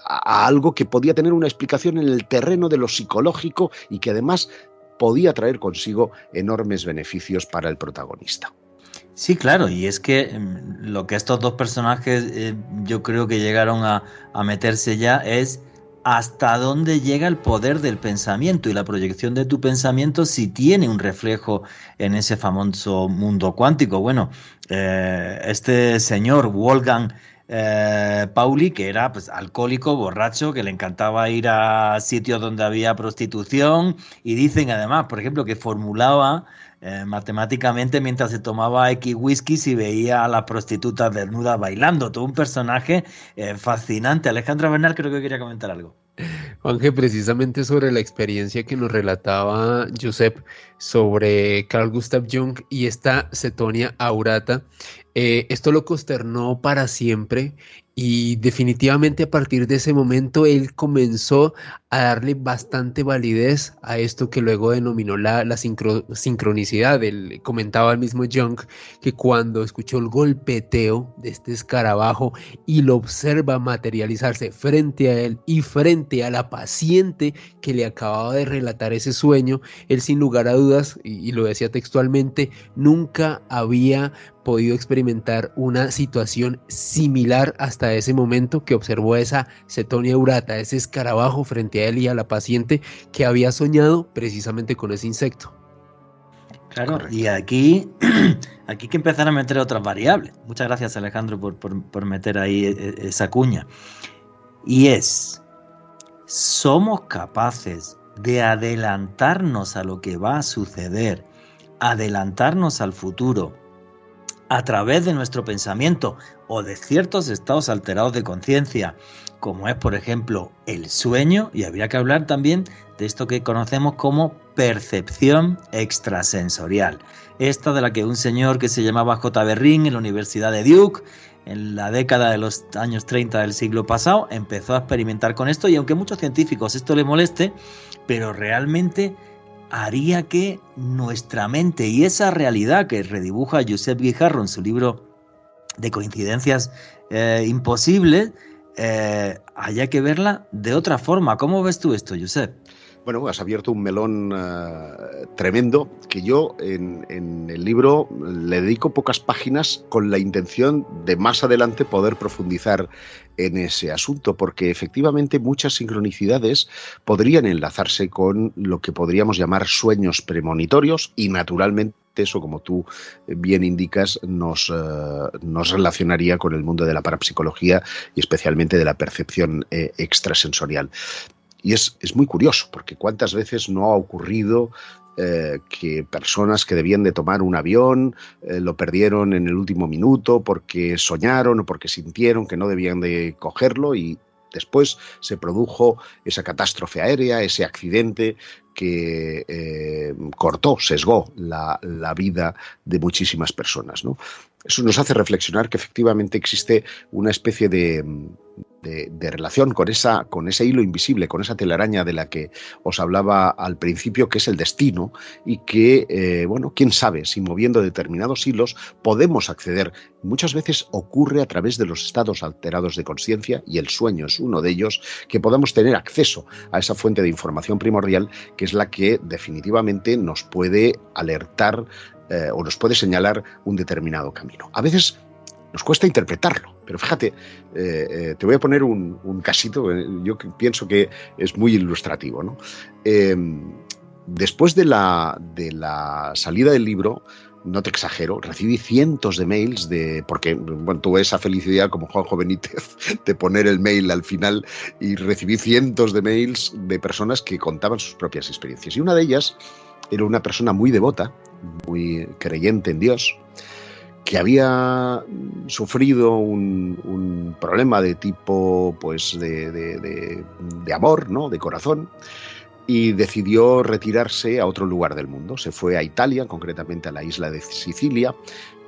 a algo que podía tener una explicación en el terreno de lo psicológico y que además podía traer consigo enormes beneficios para el protagonista. Sí, claro, y es que lo que estos dos personajes yo creo que llegaron a meterse ya es hasta dónde llega el poder del pensamiento y la proyección de tu pensamiento si tiene un reflejo en ese famoso mundo cuántico. Bueno, este señor Wolfgang Pauli, que era pues alcohólico, borracho, que le encantaba ir a sitios donde había prostitución, y dicen además, por ejemplo, que formulaba matemáticamente mientras se tomaba X whiskies y veía a las prostitutas desnudas bailando. Todo un personaje fascinante. Alejandra Bernal creo que quería comentar algo. Juanje, precisamente sobre la experiencia que nos relataba Josep sobre Carl Gustav Jung y esta Cetonia aurata, esto lo consternó para siempre y definitivamente a partir de ese momento él comenzó a darle bastante validez a esto que luego denominó la sincronicidad. Él comentaba al mismo Jung que cuando escuchó el golpeteo de este escarabajo y lo observa materializarse frente a él y frente a la paciente que le acababa de relatar ese sueño, él sin lugar a dudas, y lo decía textualmente, nunca había podido experimentar una situación similar hasta ese momento que observó esa Cetonia aurata, ese escarabajo frente a él y a la paciente que había soñado precisamente con ese insecto. Claro, correcto. Y aquí hay que empezar a meter otras variables. Muchas gracias, Alejandro, por meter ahí esa cuña. Y es, somos capaces de adelantarnos a lo que va a suceder, adelantarnos al futuro, a través de nuestro pensamiento o de ciertos estados alterados de conciencia, como es, por ejemplo, el sueño, y habría que hablar también de esto que conocemos como percepción extrasensorial. Esta de la que un señor que se llamaba J.B. Ring en la Universidad de Duke, en la década de los años 30 del siglo pasado, empezó a experimentar con esto, y aunque a muchos científicos esto le moleste, pero realmente haría que nuestra mente y esa realidad que redibuja Josep Guijarro en su libro de coincidencias imposibles, haya que verla de otra forma. ¿Cómo ves tú esto, Josep? Bueno, has abierto un melón tremendo que yo en el libro le dedico pocas páginas con la intención de más adelante poder profundizar en ese asunto, porque efectivamente muchas sincronicidades podrían enlazarse con lo que podríamos llamar sueños premonitorios y naturalmente eso, como tú bien indicas, nos relacionaría con el mundo de la parapsicología y especialmente de la percepción extrasensorial. Y es muy curioso, porque cuántas veces no ha ocurrido que personas que debían de tomar un avión lo perdieron en el último minuto porque soñaron o porque sintieron que no debían de cogerlo, y después se produjo esa catástrofe aérea, ese accidente que sesgó la vida de muchísimas personas, ¿no? Eso nos hace reflexionar que efectivamente existe una especie de de relación con ese hilo invisible, con esa telaraña de la que os hablaba al principio, que es el destino, y que, bueno, quién sabe si moviendo determinados hilos podemos acceder. Muchas veces ocurre a través de los estados alterados de conciencia, y el sueño es uno de ellos, que podamos tener acceso a esa fuente de información primordial, que es la que definitivamente nos puede alertar o nos puede señalar un determinado camino. A veces nos cuesta interpretarlo, pero fíjate, te voy a poner un casito, yo pienso que es muy ilustrativo, ¿no? Después de la salida del libro, no te exagero, recibí cientos de mails porque bueno, tuve esa felicidad como Juanjo Benítez de poner el mail al final, y recibí cientos de mails de personas que contaban sus propias experiencias. Y una de ellas era una persona muy devota, muy creyente en Dios, que había sufrido un problema de tipo, pues, de amor, ¿no?, de corazón, y decidió retirarse a otro lugar del mundo. Se fue a Italia, concretamente a la isla de Sicilia,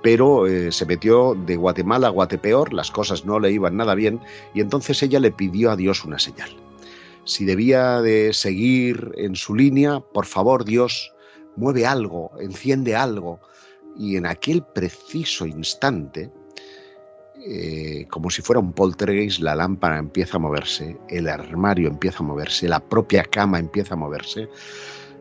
pero se metió de Guatemala a Guatepeor, las cosas no le iban nada bien, y entonces ella le pidió a Dios una señal. Si debía de seguir en su línea, por favor, Dios, mueve algo, enciende algo. Y en aquel preciso instante, como si fuera un poltergeist, la lámpara empieza a moverse, el armario empieza a moverse, la propia cama empieza a moverse.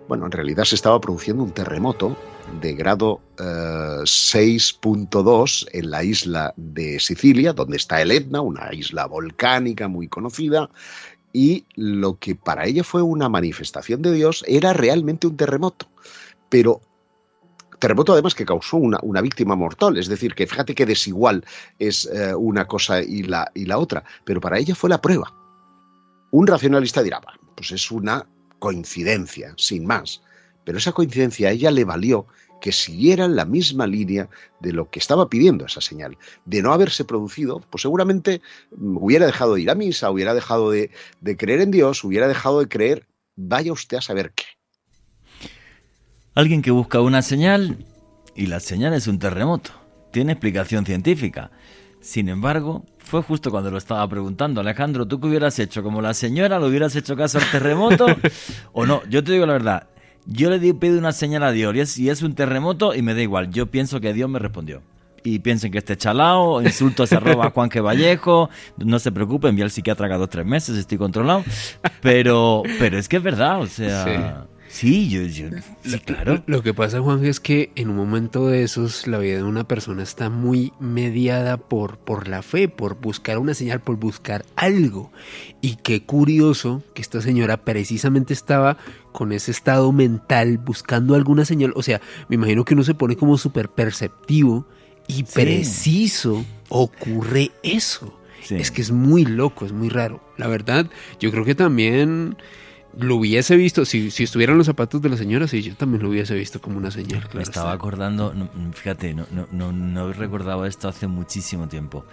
Bueno, en realidad se estaba produciendo un terremoto de grado 6.2 en la isla de Sicilia, donde está el Etna, una isla volcánica muy conocida, y lo que para ella fue una manifestación de Dios era realmente un terremoto, pero terremoto además que causó una víctima mortal, es decir, que fíjate qué desigual es una cosa y la otra, pero para ella fue la prueba. Un racionalista dirá, pues es una coincidencia, sin más, pero esa coincidencia a ella le valió que siguiera en la misma línea de lo que estaba pidiendo esa señal. De no haberse producido, pues seguramente hubiera dejado de ir a misa, hubiera dejado de creer en Dios, hubiera dejado de creer, vaya usted a saber qué. Alguien que busca una señal, y la señal es un terremoto. Tiene explicación científica. Sin embargo, fue justo cuando lo estaba preguntando. Alejandro, ¿tú qué hubieras hecho? ¿Como la señora? ¿Le hubieras hecho caso al terremoto? ¿O no? Yo te digo la verdad. Yo le pido una señal a Dios y es un terremoto y me da igual. Yo pienso que Dios me respondió. Y piensen que esté chalao, insultos @ Juan G. Vallejo, no se preocupen, envié al psiquiatra cada 2-3 meses, estoy controlado. Pero es que es verdad, o sea... Sí, sí, claro. Lo que pasa, Juan, es que en un momento de esos la vida de una persona está muy mediada por la fe, por buscar una señal, por buscar algo. Y qué curioso que esta señora precisamente estaba con ese estado mental buscando alguna señal. O sea, me imagino que uno se pone como súper perceptivo y preciso ocurre eso. Sí. Es que es muy loco, es muy raro. La verdad, yo creo que también... lo hubiese visto, si estuvieran los zapatos de la señora, sí, yo también lo hubiese visto como una señal. Claro, me estaba acordando, fíjate, no recordaba esto hace muchísimo tiempo.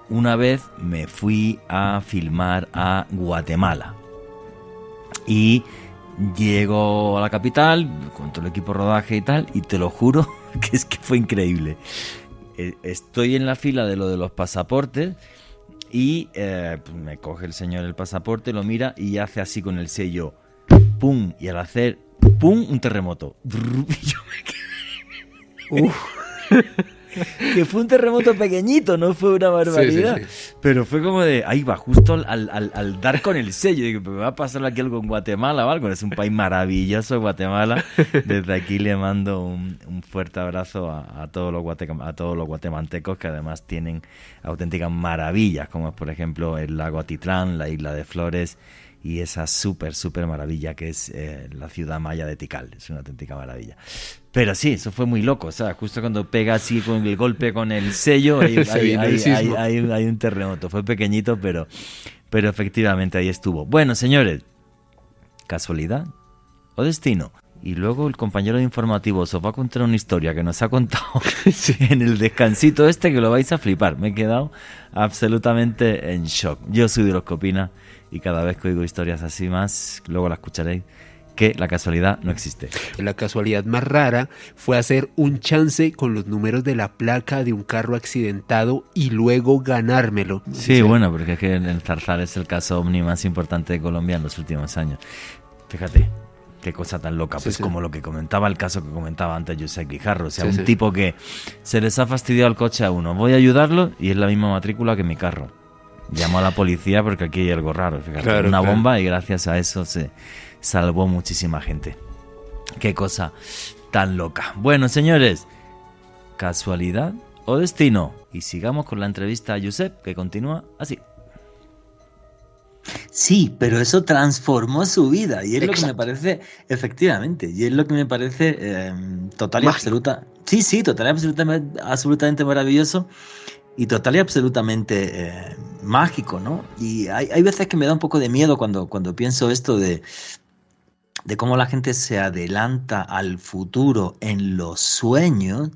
Una vez me fui a filmar a Guatemala y llego a la capital con todo el equipo de rodaje y tal, y te lo juro que es que fue increíble. Estoy en la fila de lo de los pasaportes. Y pues me coge el señor el pasaporte, lo mira y hace así con el sello, ¡pum! Y al hacer ¡pum! Un terremoto. Y yo me quedé... Que fue un terremoto pequeñito, no fue una barbaridad. Sí. Pero fue como de, ahí va, justo al dar con el sello. Digo, me va a pasar aquí algo en Guatemala o algo. Es un país maravilloso, Guatemala. Desde aquí le mando un fuerte abrazo a todos los guatemaltecos, que además tienen auténticas maravillas, como es, por ejemplo, el lago Atitlán, la isla de Flores y esa súper maravilla que es la ciudad maya de Tikal. Es una auténtica maravilla. Pero sí, eso fue muy loco, o sea, justo cuando pega así con el golpe con el sello, hay un terremoto. Fue pequeñito, pero efectivamente ahí estuvo. Bueno, señores, ¿casualidad o destino? Y luego el compañero de informativos os va a contar una historia que nos ha contado en el descansito que lo vais a flipar. Me he quedado absolutamente en shock. Yo soy de los que opina y cada vez que oigo historias así más, luego la escucharéis, que la casualidad no existe. La casualidad más rara fue hacer un chance con los números de la placa de un carro accidentado y luego ganármelo. Sí, bueno, porque es que el Zarzal es el caso ovni más importante de Colombia en los últimos años. Fíjate, qué cosa tan loca. Pues como lo que comentaba, el caso que comentaba antes Josep Guijarro. O sea, un tipo que se les ha fastidiado el coche a uno. Voy a ayudarlo y es la misma matrícula que mi carro. Llamo a la policía porque aquí hay algo raro. Fíjate, una bomba y gracias a eso se salvó muchísima gente. Qué cosa tan loca. Bueno, señores, ¿casualidad o destino? Y sigamos con la entrevista a Josep, que continúa así. Sí, pero eso transformó su vida y es lo que me parece, efectivamente, y es lo que me parece total y absoluta. Sí, total y absolutamente maravilloso y total y absolutamente mágico, ¿no? Y hay veces que me da un poco de miedo cuando pienso esto de cómo la gente se adelanta al futuro en los sueños,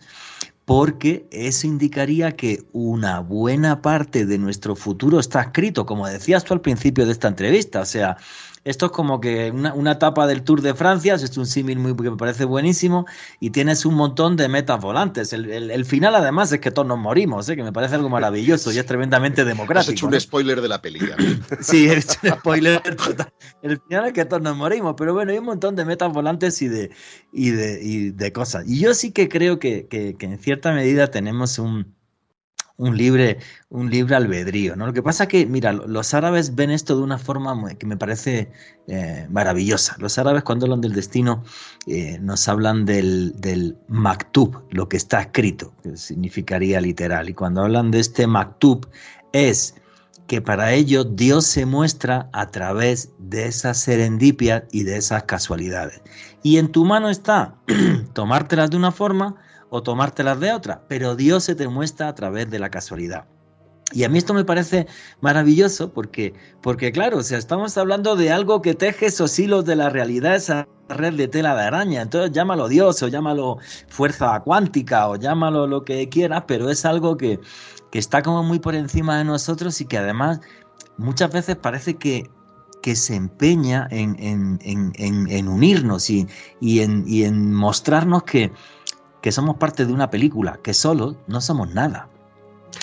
porque eso indicaría que una buena parte de nuestro futuro está escrito, como decías tú al principio de esta entrevista. O sea, esto es como que una etapa del Tour de Francia, es un símil que me parece buenísimo, y tienes un montón de metas volantes. El final, además, es que todos nos morimos, que me parece algo maravilloso y es tremendamente democrático. Has hecho un spoiler de la peli. Sí, he hecho un spoiler total. El final es que todos nos morimos, pero bueno, hay un montón de metas volantes y de cosas. Y yo sí que creo que en cierta medida tenemos un libre albedrío, ¿no? Lo que pasa es que, mira, los árabes ven esto de una forma que me parece maravillosa. Los árabes, cuando hablan del destino, nos hablan del maktub, lo que está escrito, que significaría literal. Y cuando hablan de este maktub, es que para ellos Dios se muestra a través de esas serendipias y de esas casualidades. Y en tu mano está tomártelas de una forma o tomártelas de otra, pero Dios se te muestra a través de la casualidad. Y a mí esto me parece maravilloso porque claro, o sea, estamos hablando de algo que teje esos hilos de la realidad, esa red de tela de araña. Entonces llámalo Dios o llámalo fuerza cuántica o llámalo lo que quieras, pero es algo que está como muy por encima de nosotros y que además muchas veces parece que se empeña en unirnos y en mostrarnos que somos parte de una película, que solos no somos nada.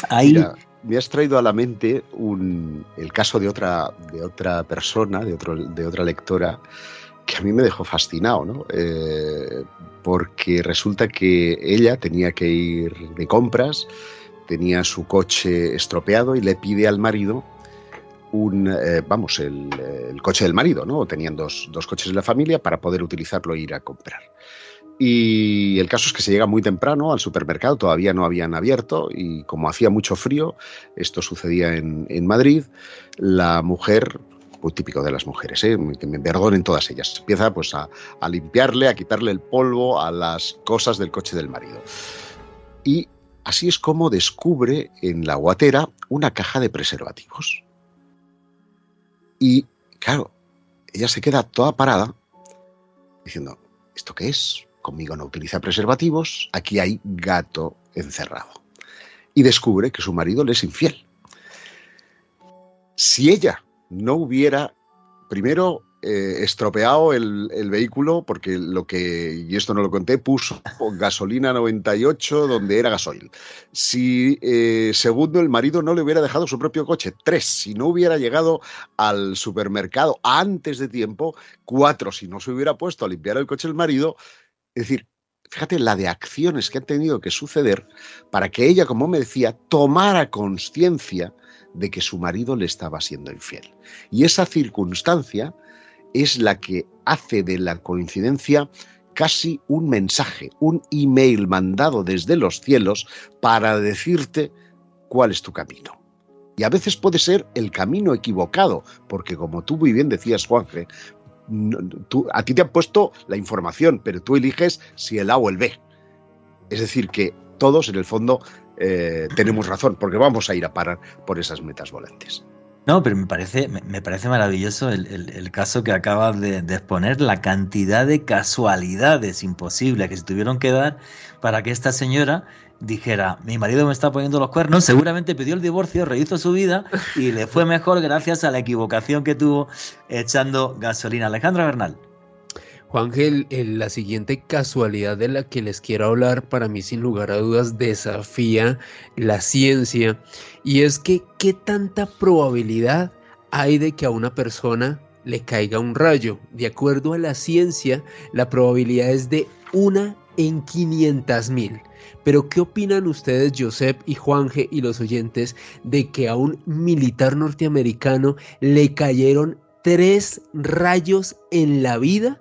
Ahí... Mira, me has traído a la mente el caso de otra persona, de otra lectora, que a mí me dejó fascinado, ¿no? Porque resulta que ella tenía que ir de compras, tenía su coche estropeado y le pide al marido el coche del marido, ¿no? Tenían dos coches en la familia para poder utilizarlo e ir a comprar. Y el caso es que se llega muy temprano al supermercado, todavía no habían abierto y como hacía mucho frío, esto sucedía en Madrid, la mujer, muy típico de las mujeres, que me perdonen todas ellas, empieza pues a limpiarle, a quitarle el polvo a las cosas del coche del marido. Y así es como descubre en la guatera una caja de preservativos. Y claro, ella se queda toda parada diciendo, ¿esto qué es? Conmigo no utiliza preservativos, aquí hay gato encerrado. Y descubre que su marido le es infiel. Si ella no hubiera, primero, estropeado el vehículo, porque y esto no lo conté, puso gasolina 98 donde era gasoil. Si, segundo, el marido no le hubiera dejado su propio coche. 3, si no hubiera llegado al supermercado antes de tiempo. 4, si no se hubiera puesto a limpiar el coche el marido. Es decir, fíjate la de acciones que han tenido que suceder para que ella, como me decía, tomara conciencia de que su marido le estaba siendo infiel. Y esa circunstancia es la que hace de la coincidencia casi un mensaje, un email mandado desde los cielos para decirte cuál es tu camino. Y a veces puede ser el camino equivocado, porque como tú muy bien decías, Juanje, a ti te han puesto la información, pero tú eliges si el A o el B. Es decir, que todos en el fondo tenemos razón, porque vamos a ir a parar por esas metas volantes. No, pero me parece maravilloso el caso que acabas de exponer, la cantidad de casualidades imposibles que se tuvieron que dar para que esta señora dijera, mi marido me está poniendo los cuernos, seguramente pidió el divorcio, rehizo su vida y le fue mejor gracias a la equivocación que tuvo echando gasolina. Alejandra Bernal. Juanje, la siguiente casualidad de la que les quiero hablar, para mí sin lugar a dudas desafía la ciencia, y es que ¿qué tanta probabilidad hay de que a una persona le caiga un rayo? De acuerdo a la ciencia, la probabilidad es de 1 en 500.000. Pero ¿qué opinan ustedes, Josep y Juanje y los oyentes, de que a un militar norteamericano le cayeron 3 rayos en la vida?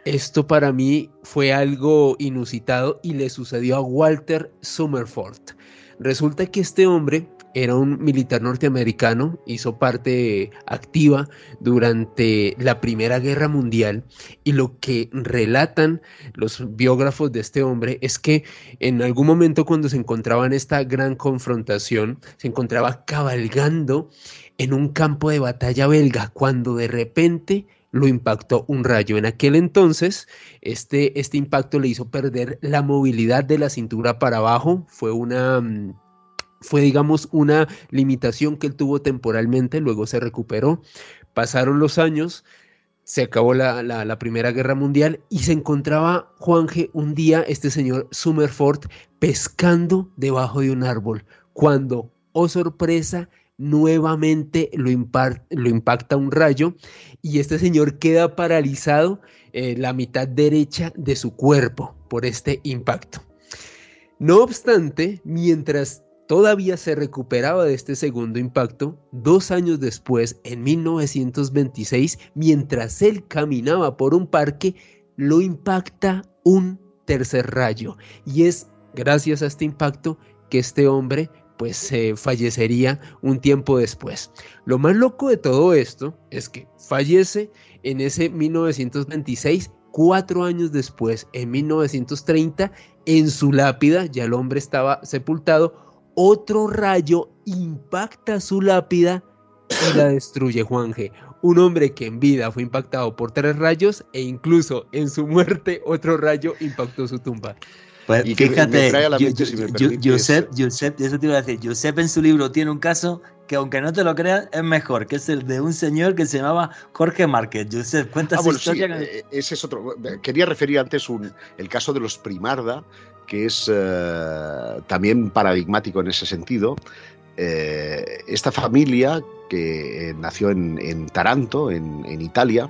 Esto para mí fue algo inusitado y le sucedió a Walter Summerford. Resulta que este hombre era un militar norteamericano, hizo parte activa durante la Primera Guerra Mundial, y lo que relatan los biógrafos de este hombre es que en algún momento, cuando se encontraba en esta gran confrontación, se encontraba cabalgando en un campo de batalla belga, cuando de repente lo impactó un rayo. En aquel entonces, este impacto le hizo perder la movilidad de la cintura para abajo. Fue, digamos, una limitación que él tuvo temporalmente, luego se recuperó. Pasaron los años, se acabó la Primera Guerra Mundial, y se encontraba Juanje un día, este señor Summerford, pescando debajo de un árbol, cuando, oh sorpresa, nuevamente lo impacta un rayo, y este señor queda paralizado la mitad derecha de su cuerpo por este impacto. No obstante, mientras todavía se recuperaba de este segundo impacto, 2 años después, en 1926, mientras él caminaba por un parque, lo impacta un tercer rayo, y es gracias a este impacto que este hombre pues fallecería un tiempo después. Lo más loco de todo esto es que fallece en ese 1926, 4 años después, en 1930, en su lápida, ya el hombre estaba sepultado, otro rayo impacta su lápida y la destruye, Juanje. Un hombre que en vida fue impactado por 3 rayos, e incluso en su muerte otro rayo impactó su tumba. Pues Y que fíjate, me trae a la mente, si me permites. Josep, eso te iba a decir, Josep en su libro tiene un caso que, aunque no te lo creas, es mejor, que es el de un señor que se llamaba Jorge Márquez. Josep, cuenta esa historia. Sí, ese es otro. Quería referir antes el caso de los Primarda, que es también paradigmático en ese sentido. Esta familia que nació en Taranto, en Italia,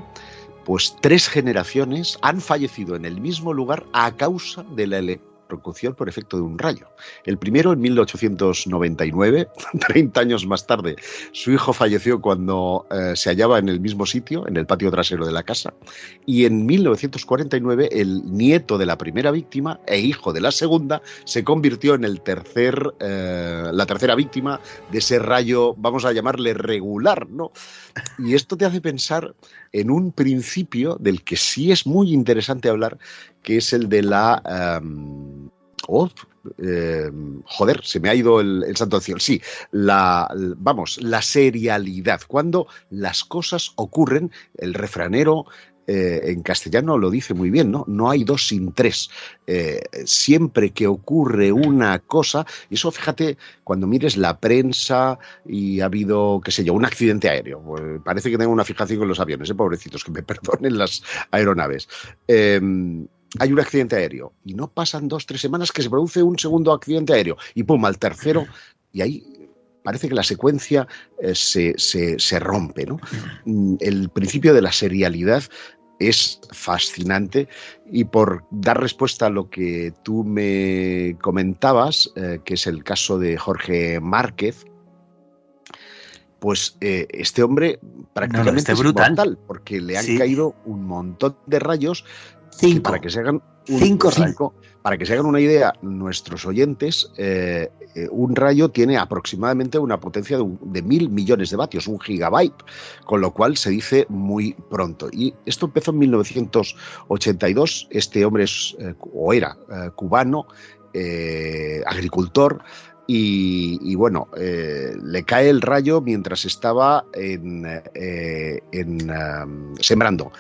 pues 3 generaciones han fallecido en el mismo lugar a causa de la electrocución por efecto de un rayo. El primero en 1899, 30 años más tarde, su hijo falleció cuando se hallaba en el mismo sitio, en el patio trasero de la casa, y en 1949 el nieto de la primera víctima e hijo de la segunda se convirtió en la tercera víctima de ese rayo, vamos a llamarle regular, ¿no? Y esto te hace pensar en un principio del que sí es muy interesante hablar, que es el de la... se me ha ido el santo al cielo. Sí, la serialidad. Cuando las cosas ocurren, el refranero en castellano lo dice muy bien, ¿no? No hay 2 sin 3. Siempre que ocurre una cosa, y eso fíjate, cuando mires la prensa y ha habido, qué sé yo, un accidente aéreo, pues parece que tengo una fijación con los aviones, pobrecitos, que me perdonen las aeronaves. Hay un accidente aéreo y no pasan 2-3 semanas que se produce un segundo accidente aéreo y pum, al tercero, y ahí parece que la secuencia se rompe, ¿no? El principio de la serialidad es fascinante, y por dar respuesta a lo que tú me comentabas, que es el caso de Jorge Márquez, pues este hombre prácticamente es brutal, porque le han caído un montón de rayos. 5. Para que se hagan 5. Para que se hagan una idea, nuestros oyentes, un rayo tiene aproximadamente una potencia de 1.000 millones de vatios, 1 gigabyte, con lo cual se dice muy pronto. Y esto empezó en 1982. Este hombre era cubano, agricultor. Y bueno, le cae el rayo mientras estaba sembrando.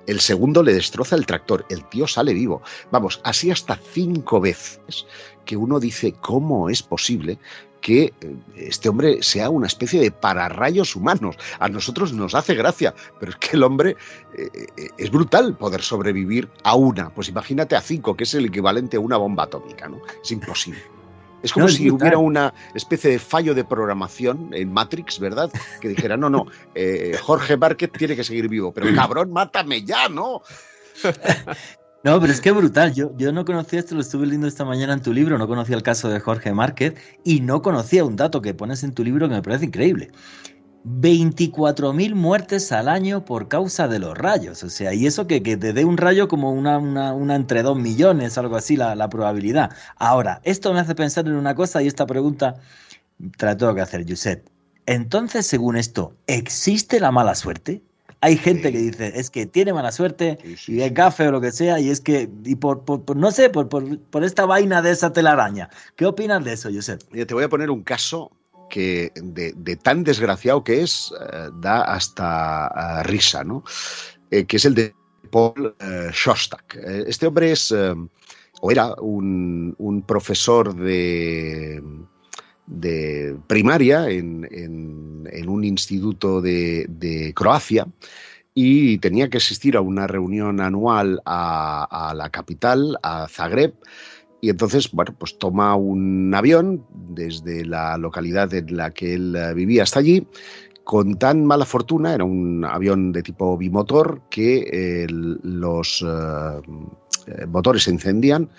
El segundo le destroza el tractor, el tío sale vivo. Vamos, así hasta 5 veces, que uno dice, ¿cómo es posible que este hombre sea una especie de pararrayos humanos. A nosotros nos hace gracia, pero es que el hombre es brutal poder sobrevivir a una. Pues imagínate a 5, que es el equivalente a una bomba atómica, ¿no? Es imposible. Es como si hubiera una especie de fallo de programación en Matrix, ¿verdad? Que dijera, no, Jorge Márquez tiene que seguir vivo, pero cabrón, mátame ya, ¿no? No, pero es que brutal. Yo no conocía esto, lo estuve leyendo esta mañana en tu libro, no conocía el caso de Jorge Márquez y no conocía un dato que pones en tu libro que me parece increíble. 24.000 muertes al año por causa de los rayos. O sea, y eso que te dé un rayo como una entre 2 millones, algo así, la probabilidad. Ahora, esto me hace pensar en una cosa y esta pregunta te la tengo que hacer, Josep. Entonces, según esto, ¿existe la mala suerte? Hay gente que dice, es que tiene mala suerte y es gafe o lo que sea, y es que, y por no sé, por esta vaina de esa telaraña. ¿Qué opinas de eso, Josep? Te voy a poner un caso que de tan desgraciado que es, da hasta risa, ¿no? Que es el de Paul Szostak. Este hombre es, o era un profesor de primaria en un instituto de Croacia, y tenía que asistir a una reunión anual a la capital, a Zagreb. Y entonces, bueno, pues toma un avión desde la localidad en la que él vivía hasta allí, con tan mala fortuna, era un avión de tipo bimotor, que los motores se incendian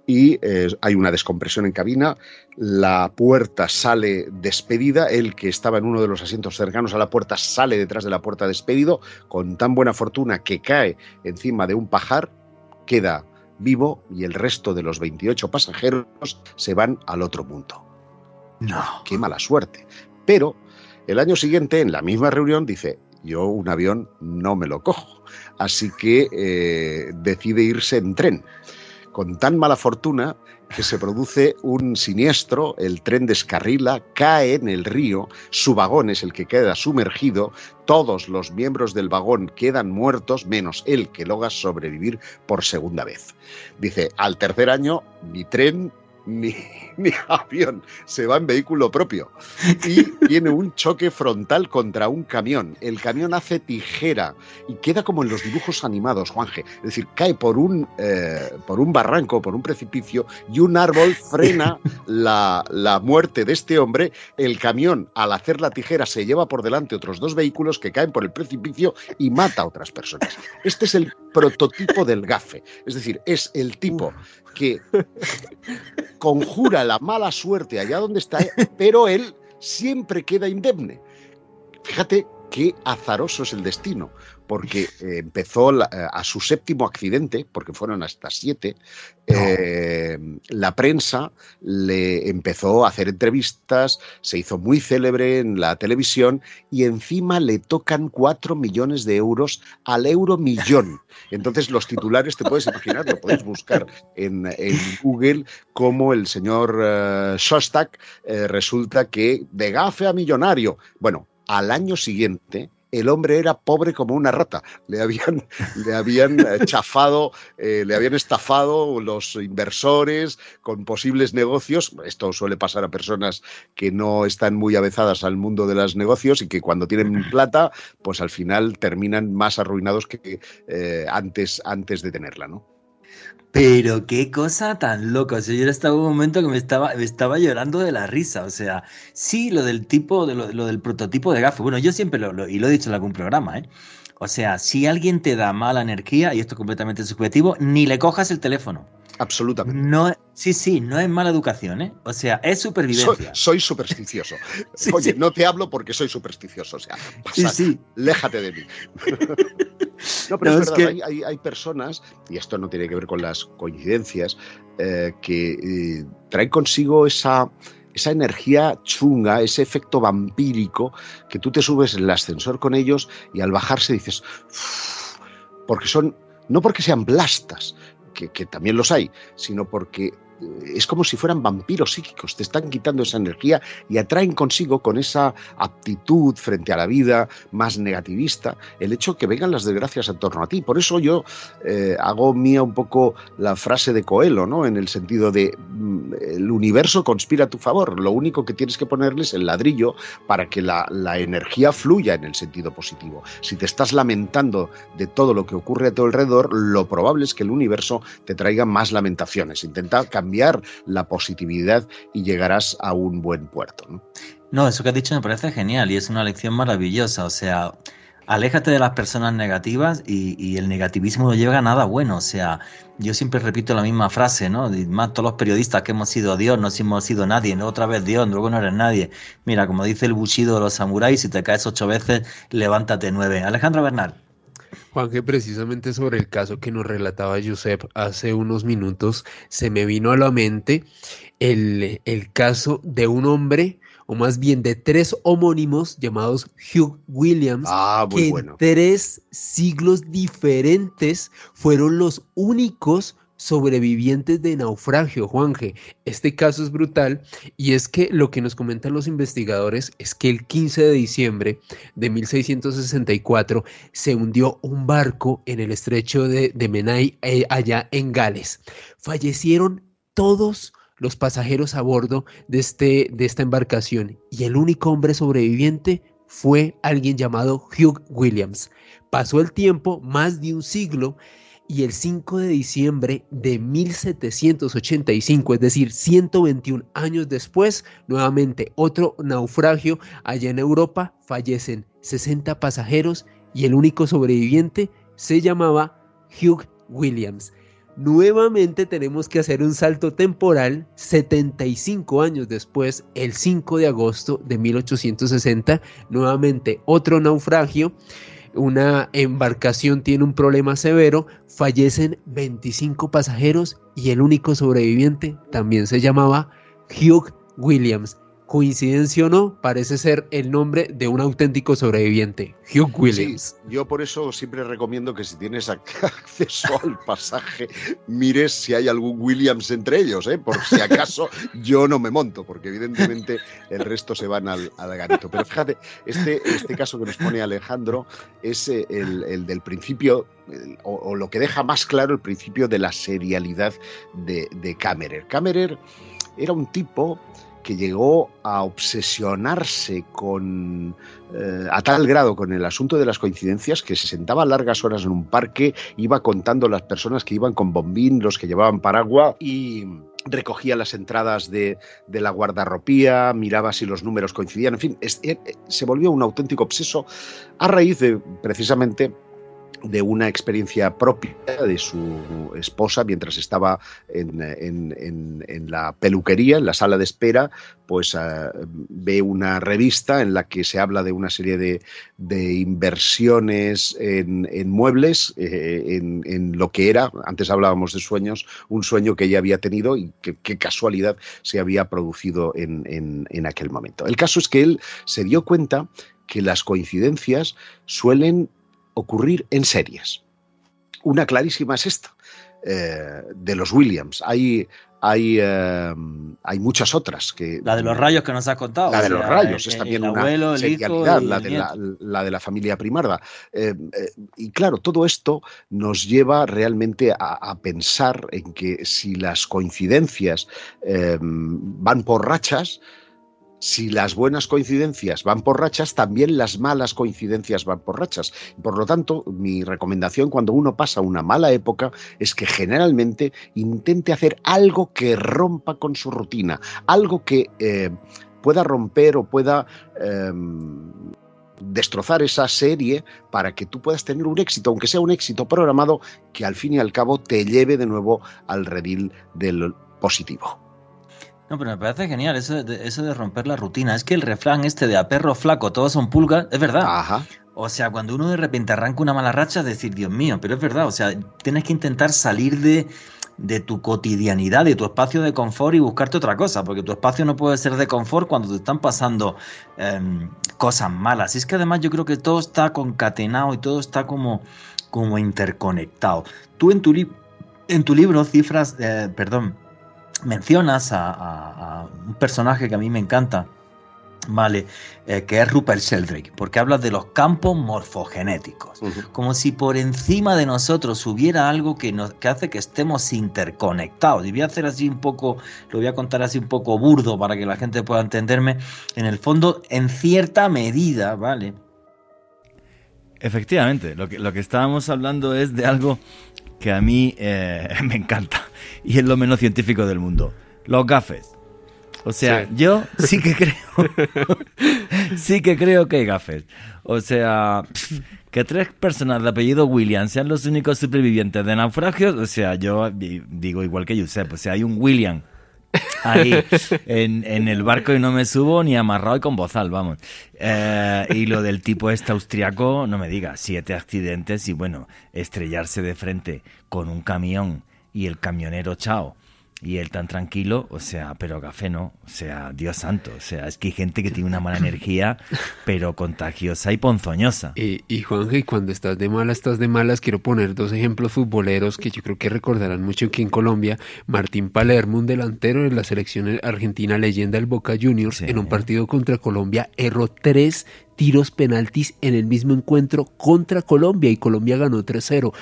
y hay una descompresión en cabina, la puerta sale despedida, él, que estaba en uno de los asientos cercanos a la puerta, sale detrás de la puerta despedido, con tan buena fortuna que cae encima de un pajar, queda vivo, y el resto de los 28 pasajeros se van al otro mundo. No. Qué mala suerte. Pero el año siguiente, en la misma reunión, dice, yo un avión no me lo cojo. Así que decide irse en tren. Con tan mala fortuna que se produce un siniestro, el tren descarrila, cae en el río, su vagón es el que queda sumergido, todos los miembros del vagón quedan muertos, menos él, que logra sobrevivir por segunda vez. Dice, al tercer año, ni tren ni avión, se va en vehículo propio y tiene un choque frontal contra un camión. El camión hace tijera y queda como en los dibujos animados, Juanje. Es decir, cae por un barranco, por un precipicio, y un árbol frena la muerte de este hombre. El camión, al hacer la tijera, se lleva por delante otros 2 vehículos que caen por el precipicio y mata a otras personas. Este es el prototipo del gafe. Es decir, es el tipo que conjura la mala suerte allá donde está, pero él siempre queda indemne. Fíjate qué azaroso es el destino, porque empezó a su 7º accidente, porque fueron hasta 7, la prensa le empezó a hacer entrevistas, se hizo muy célebre en la televisión, y encima le tocan 4 millones de euros al euromillón. Entonces los titulares, te puedes imaginar, lo podéis buscar en Google, como el señor Szostak resulta que de gafe a millonario. Bueno, al año siguiente el hombre era pobre como una rata. Le habían chafado, le habían estafado los inversores con posibles negocios. Esto suele pasar a personas que no están muy avezadas al mundo de los negocios y que cuando tienen plata, pues al final terminan más arruinados que antes de tenerla, ¿no? Pero qué cosa tan loca. O sea, yo estaba en un momento que me estaba llorando de la risa. O sea, sí, lo del prototipo de gafe. Bueno, yo siempre y lo he dicho en algún programa, ¿eh? O sea, si alguien te da mala energía, y esto es completamente subjetivo, ni le cojas el teléfono. Absolutamente. No, sí, no es mala educación, ¿eh? O sea, es supervivencia. Soy supersticioso. Sí, Oye, sí. no te hablo porque soy supersticioso. O sea, Sí. Léjate de mí. No, pero No, es es verdad, que... hay personas, y esto no tiene que ver con las coincidencias, que traen consigo esa energía chunga, ese efecto vampírico, que tú te subes en el ascensor con ellos y al bajarse dices, porque no porque sean blastas, que también los hay, sino porque es como si fueran vampiros psíquicos, te están quitando esa energía y atraen consigo, con esa aptitud frente a la vida más negativista, el hecho que vengan las desgracias en torno a ti. Por eso yo hago mía un poco la frase de Coelho, ¿no? En el sentido de el universo conspira a tu favor, lo único que tienes que ponerle es el ladrillo para que la energía fluya en el sentido positivo. Si te estás lamentando de todo lo que ocurre a tu alrededor, lo probable es que el universo te traiga más lamentaciones. Intenta cambiar la positividad y llegarás a un buen puerto, ¿no? No, eso que has dicho me parece genial y es una lección maravillosa. O sea, aléjate de las personas negativas y el negativismo no lleva a nada bueno. O sea, yo siempre repito la misma frase, ¿no? Y más todos los periodistas que hemos sido Dios, no hemos sido nadie, ¿no? Otra vez Dios, luego no eres nadie. Mira, como dice el Bushido de los samuráis, si te caes 8 veces, levántate 9. Alejandro Bernal. Juanje, precisamente sobre el caso que nos relataba Josep hace unos minutos, se me vino a la mente el caso de un hombre, o más bien de 3 homónimos llamados Hugh Williams, que en 3 siglos diferentes fueron los únicos sobrevivientes de naufragio, Juanje. Este caso es brutal y es que lo que nos comentan los investigadores es que el 15 de diciembre de 1664 se hundió un barco en el estrecho de Menai, allá en Gales. Fallecieron todos los pasajeros a bordo de esta embarcación y el único hombre sobreviviente fue alguien llamado Hugh Williams. Pasó el tiempo, más de un siglo, y el 5 de diciembre de 1785, es decir, 121 años después, nuevamente otro naufragio allá en Europa, fallecen 60 pasajeros y el único sobreviviente se llamaba Hugh Williams. Nuevamente tenemos que hacer un salto temporal, 75 años después, el 5 de agosto de 1860, nuevamente otro naufragio. Una embarcación tiene un problema severo, fallecen 25 pasajeros y el único sobreviviente también se llamaba Hugh Williams. Coincidencia o no, parece ser el nombre de un auténtico sobreviviente, Hugh Williams. Sí, yo por eso siempre recomiendo que si tienes acceso al pasaje, mires si hay algún Williams entre ellos, por si acaso yo no me monto, porque evidentemente el resto se van al garito. Pero fíjate, este caso que nos pone Alejandro es el del principio, o lo que deja más claro el principio de la serialidad de Kammerer. Kammerer era un tipo que llegó a obsesionarse a tal grado con el asunto de las coincidencias que se sentaba largas horas en un parque, iba contando las personas que iban con bombín, los que llevaban paraguas, y recogía las entradas de la guardarropía, miraba si los números coincidían, en fin, se volvió un auténtico obseso a raíz de, precisamente, de una experiencia propia de su esposa mientras estaba en la peluquería, en la sala de espera, pues ve una revista en la que se habla de una serie de inversiones en muebles, en lo que era, antes hablábamos de sueños, un sueño que ella había tenido y qué casualidad se había producido en aquel momento. El caso es que él se dio cuenta que las coincidencias suelen ocurrir en series. Una clarísima es esta, de los Williams. Hay muchas otras. La de los rayos que nos has contado. La de los rayos es también una serialidad, la de la familia Primarda. Y claro, todo esto nos lleva realmente a pensar en que si las coincidencias van por rachas, si las buenas coincidencias van por rachas, también las malas coincidencias van por rachas. Por lo tanto, mi recomendación cuando uno pasa una mala época es que generalmente intente hacer algo que rompa con su rutina, algo que pueda romper o pueda destrozar esa serie para que tú puedas tener un éxito, aunque sea un éxito programado, que al fin y al cabo te lleve de nuevo al redil del positivo. No, pero me parece genial eso de romper la rutina. Es que el refrán de a perro flaco todos son pulgas, es verdad. Ajá. O sea, cuando uno de repente arranca una mala racha, es decir, Dios mío, pero es verdad. O sea, tienes que intentar salir de tu cotidianidad, de tu espacio de confort y buscarte otra cosa, porque tu espacio no puede ser de confort cuando te están pasando cosas malas. Y es que además yo creo que todo está concatenado y todo está como interconectado. Tú en tu libro cifras, mencionas a un personaje que a mí me encanta, ¿vale? Que es Rupert Sheldrake, porque habla de los campos morfogenéticos, como si por encima de nosotros hubiera algo que hace que estemos interconectados. Y voy a hacer así un poco, lo voy a contar así un poco burdo para que la gente pueda entenderme. En el fondo, en cierta medida, ¿vale? Efectivamente, lo que estábamos hablando es de algo que a mí me encanta y es lo menos científico del mundo: los gafes. O sea, sí. Yo sí que creo que hay gafes. O sea, que 3 personas de apellido William sean los únicos supervivientes de naufragios. O sea, yo digo igual que Josep. O sea, hay un William ahí en el barco y no me subo ni amarrado y con bozal, vamos. Y lo del tipo austriaco, no me digas, 7 accidentes y bueno, estrellarse de frente con un camión y el camionero chao. Y él tan tranquilo, o sea, pero café no, o sea, Dios santo, o sea, es que hay gente que tiene una mala energía, pero contagiosa y ponzoñosa. Y Juanje, cuando estás de malas, quiero poner 2 ejemplos futboleros que yo creo que recordarán mucho aquí en Colombia. Martín Palermo, un delantero de la selección argentina, leyenda del Boca Juniors, sí. En un partido contra Colombia, erró 3 tiros penaltis en el mismo encuentro contra Colombia, y Colombia ganó 3-0.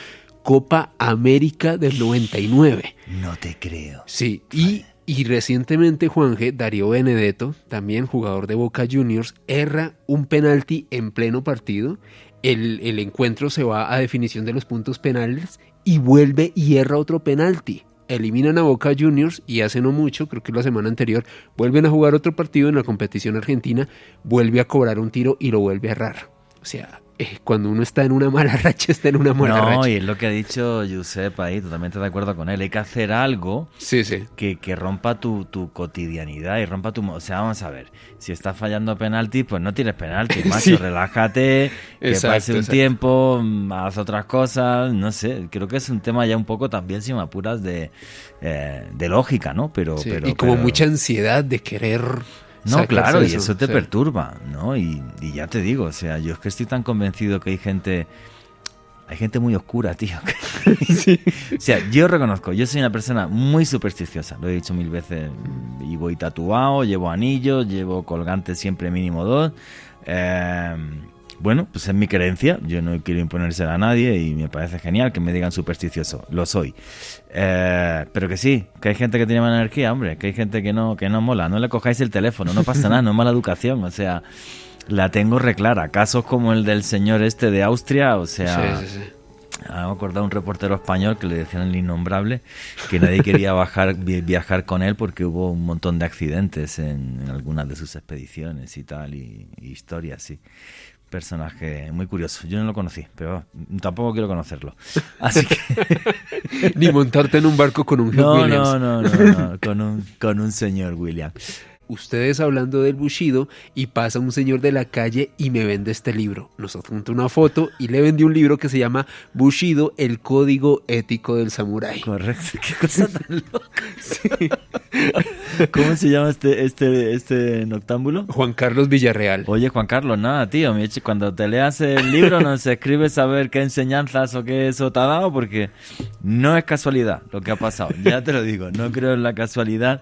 Copa América del 99. No te creo. Sí, y recientemente, Juanje, Darío Benedetto, también jugador de Boca Juniors, erra un penalti en pleno partido. El encuentro se va a definición de los puntos penales y vuelve y erra otro penalti. Eliminan a Boca Juniors y hace no mucho, creo que la semana anterior, vuelven a jugar otro partido en la competición argentina, vuelve a cobrar un tiro y lo vuelve a errar. O sea, cuando uno está en una mala racha, está en una mala racha. No, y es lo que ha dicho Josep ahí, totalmente de acuerdo con él. Hay que hacer algo que rompa tu cotidianidad y rompa tu... O sea, vamos a ver, si estás fallando penalti, pues no tienes penalti, macho, relájate, que pase un tiempo, haz otras cosas, no sé. Creo que es un tema ya un poco también, si me apuras, de lógica, ¿no? Pero como mucha ansiedad de querer... No, claro, y eso te perturba, ¿no? Y ya te digo, o sea, yo es que estoy tan convencido que hay gente muy oscura, tío. Sí. O sea, yo reconozco, yo soy una persona muy supersticiosa, lo he dicho 1000 veces, y voy tatuado, llevo anillos, llevo colgantes siempre mínimo 2. Bueno, pues es mi creencia, yo no quiero imponérsela a nadie y me parece genial que me digan supersticioso, lo soy. Pero que sí, que hay gente que tiene mala energía, hombre, que hay gente que no mola, no le cojáis el teléfono, no pasa nada, no es mala educación, o sea, la tengo reclara. Casos como el del señor de Austria, o sea... Sí. Me acordado un reportero español que le decían el innombrable, que nadie quería viajar con él porque hubo un montón de accidentes en algunas de sus expediciones y tal, y historias, sí. Personaje muy curioso. Yo no lo conocí, pero tampoco quiero conocerlo. Así que... Ni montarte en un barco con un Hugh Williams. No, con un señor Williams. Ustedes hablando del Bushido y pasa un señor de la calle y me vende este libro. Nos adjunta una foto y le vendí un libro que se llama Bushido, el código ético del samurái. Correcto, qué cosa tan loca. Sí. ¿Cómo se llama este noctámbulo? Juan Carlos Villarreal. Oye, Juan Carlos, nada, tío, cuando te leas el libro nos escribes a ver qué enseñanzas o qué eso te ha dado, porque no es casualidad lo que ha pasado. Ya te lo digo, no creo en la casualidad.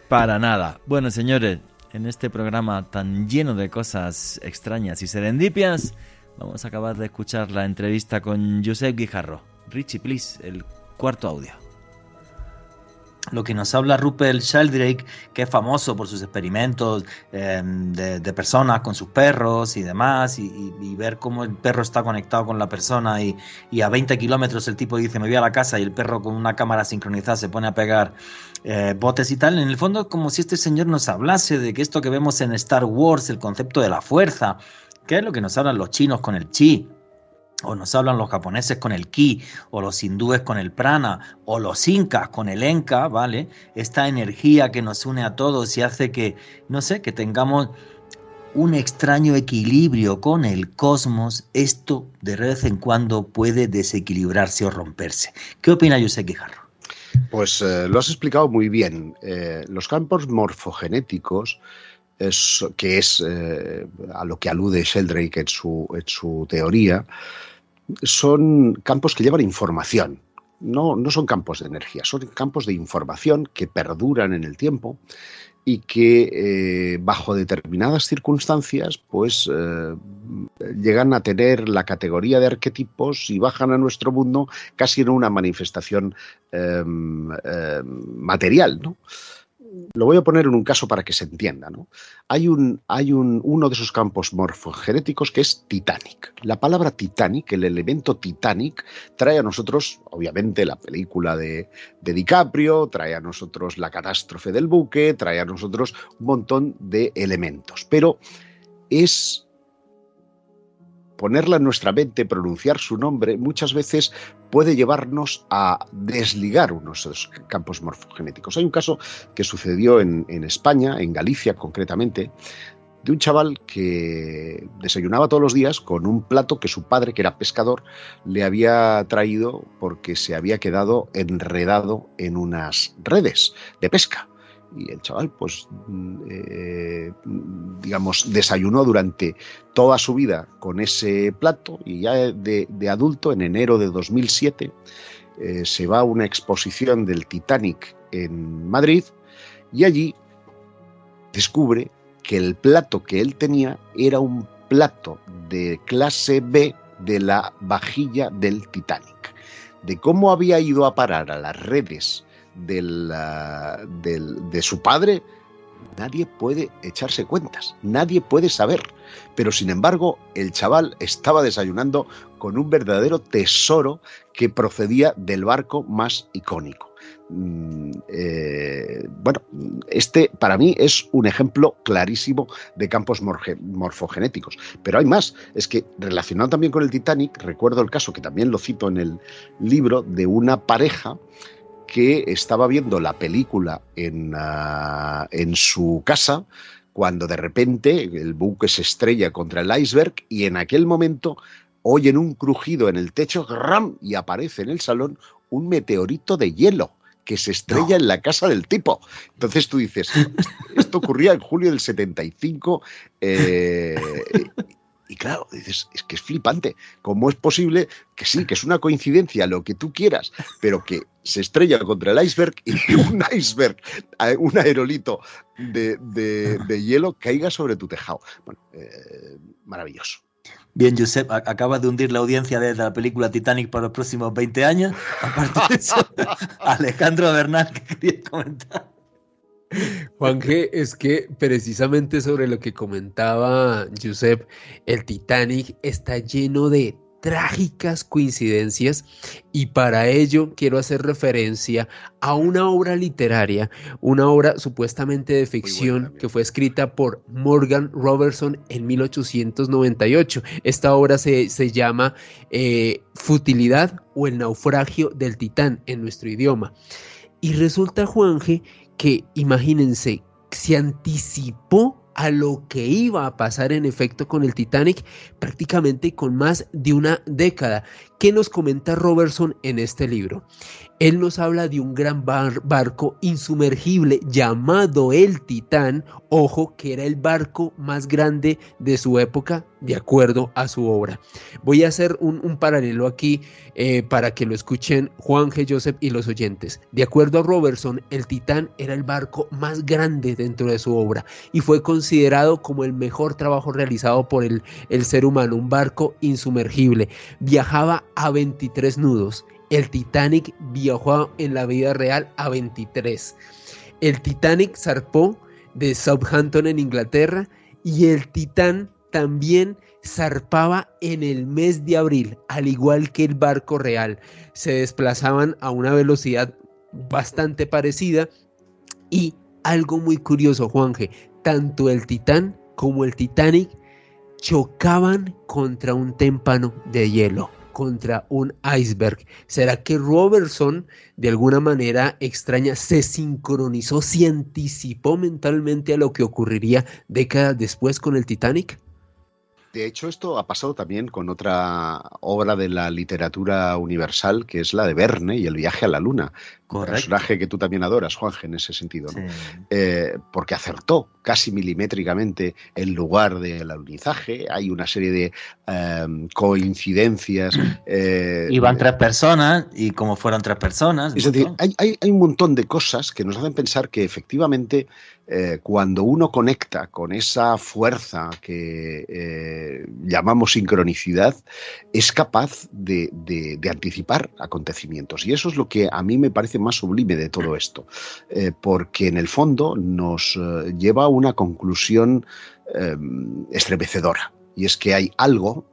Para nada. Bueno, señores, en este programa tan lleno de cosas extrañas y serendipias, vamos a acabar de escuchar la entrevista con Josep Guijarro. Richie, please, el 4º audio. Lo que nos habla Rupert Sheldrake, que es famoso por sus experimentos de personas con sus perros y demás, y ver cómo el perro está conectado con la persona y a 20 kilómetros el tipo dice me voy a la casa y el perro con una cámara sincronizada se pone a pegar botes y tal. En el fondo es como si este señor nos hablase de que esto que vemos en Star Wars, el concepto de la fuerza, que es lo que nos hablan los chinos con el chi, o nos hablan los japoneses con el ki, o los hindúes con el prana, o los incas con el enka, ¿vale? Esta energía que nos une a todos y hace que, no sé, que tengamos un extraño equilibrio con el cosmos. Esto de vez en cuando puede desequilibrarse o romperse. ¿Qué opina Josep Guijarro? Pues lo has explicado muy bien. Los campos morfogenéticos, que es a lo que alude Sheldrake en su teoría, son campos que llevan información. no son campos de energía, son campos de información que perduran en el tiempo y que bajo determinadas circunstancias pues llegan a tener la categoría de arquetipos y bajan a nuestro mundo casi en una manifestación material, ¿no? Lo voy a poner en un caso para que se entienda, ¿no? Hay uno de esos campos morfogenéticos que es Titanic. La palabra Titanic, el elemento Titanic, trae a nosotros, obviamente, la película de DiCaprio, trae a nosotros la catástrofe del buque, trae a nosotros un montón de elementos. Pero es ponerla en nuestra mente, pronunciar su nombre, muchas veces puede llevarnos a desligar unos de esos campos morfogenéticos. Hay un caso que sucedió en España, en Galicia concretamente, de un chaval que desayunaba todos los días con un plato que su padre, que era pescador, le había traído porque se había quedado enredado en unas redes de pesca. Y el chaval, pues, digamos, desayunó durante toda su vida con ese plato y ya de adulto, en enero de 2007, se va a una exposición del Titanic en Madrid y allí descubre que el plato que él tenía era un plato de clase B de la vajilla del Titanic. De cómo había ido a parar a las redes de su padre, nadie puede echarse cuentas, nadie puede saber, pero sin embargo el chaval estaba desayunando con un verdadero tesoro que procedía del barco más icónico. Bueno, este para mí es un ejemplo clarísimo de campos morfogenéticos, pero hay más. Es que relacionado también con el Titanic, recuerdo el caso que también lo cito en el libro, de una pareja que estaba viendo la película en su casa cuando de repente el buque se estrella contra el iceberg y en aquel momento oyen un crujido en el techo, ¡ram!, y aparece en el salón un meteorito de hielo que se estrella en la casa del tipo. Entonces tú dices, esto ocurría en julio del 75, y claro, dices, es que es flipante. ¿Cómo es posible que sí, que es una coincidencia, lo que tú quieras, pero que se estrella contra el iceberg y un aerolito de hielo caiga sobre tu tejado? Bueno, maravilloso. Bien, Josep, acabas de hundir la audiencia de la película Titanic para los próximos 20 años. Aparte de eso, Alejandro Bernal, ¿qué querías comentar? Juanje, es que precisamente sobre lo que comentaba Josep, el Titanic está lleno de trágicas coincidencias y para ello quiero hacer referencia a una obra literaria, una obra supuestamente de ficción que fue escrita por Morgan Robertson en 1898. Esta obra se llama Futilidad o el naufragio del Titán en nuestro idioma. Y resulta, Juanje, que imagínense, se anticipó a lo que iba a pasar en efecto con el Titanic prácticamente con más de una década. ¿Qué nos comenta Robertson en este libro? Él nos habla de un gran barco insumergible llamado el Titán, ojo, que era el barco más grande de su época, de acuerdo a su obra. Voy a hacer un paralelo aquí para que lo escuchen Juanje, Josep y los oyentes. De acuerdo a Robertson, el Titán era el barco más grande dentro de su obra y fue considerado como el mejor trabajo realizado por el ser humano, un barco insumergible. Viajaba a 23 nudos. El Titanic viajó en la vida real a 23. El Titanic zarpó de Southampton en Inglaterra y el Titán también zarpaba en el mes de abril, al igual que el barco real. Se desplazaban a una velocidad bastante parecida y algo muy curioso, Juanje, tanto el Titán como el Titanic chocaban contra un témpano de hielo, contra un iceberg. ¿Será que Robertson de alguna manera extraña se sincronizó, se anticipó mentalmente a lo que ocurriría décadas después con el Titanic? De hecho, esto ha pasado también con otra obra de la literatura universal, que es la de Verne y El viaje a la luna. Un Correcto. personaje que tú también adoras, Juanje, en ese sentido, ¿no? Sí. Porque acertó casi milimétricamente el lugar del alunizaje. Hay una serie de coincidencias. Iban 3 personas y como fueron 3 personas. Es decir, hay un montón de cosas que nos hacen pensar que efectivamente cuando uno conecta con esa fuerza que llamamos sincronicidad, es capaz de anticipar acontecimientos. Y eso es lo que a mí me parece más sublime de todo esto, porque en el fondo nos lleva a una conclusión estremecedora. Y es que hay algo,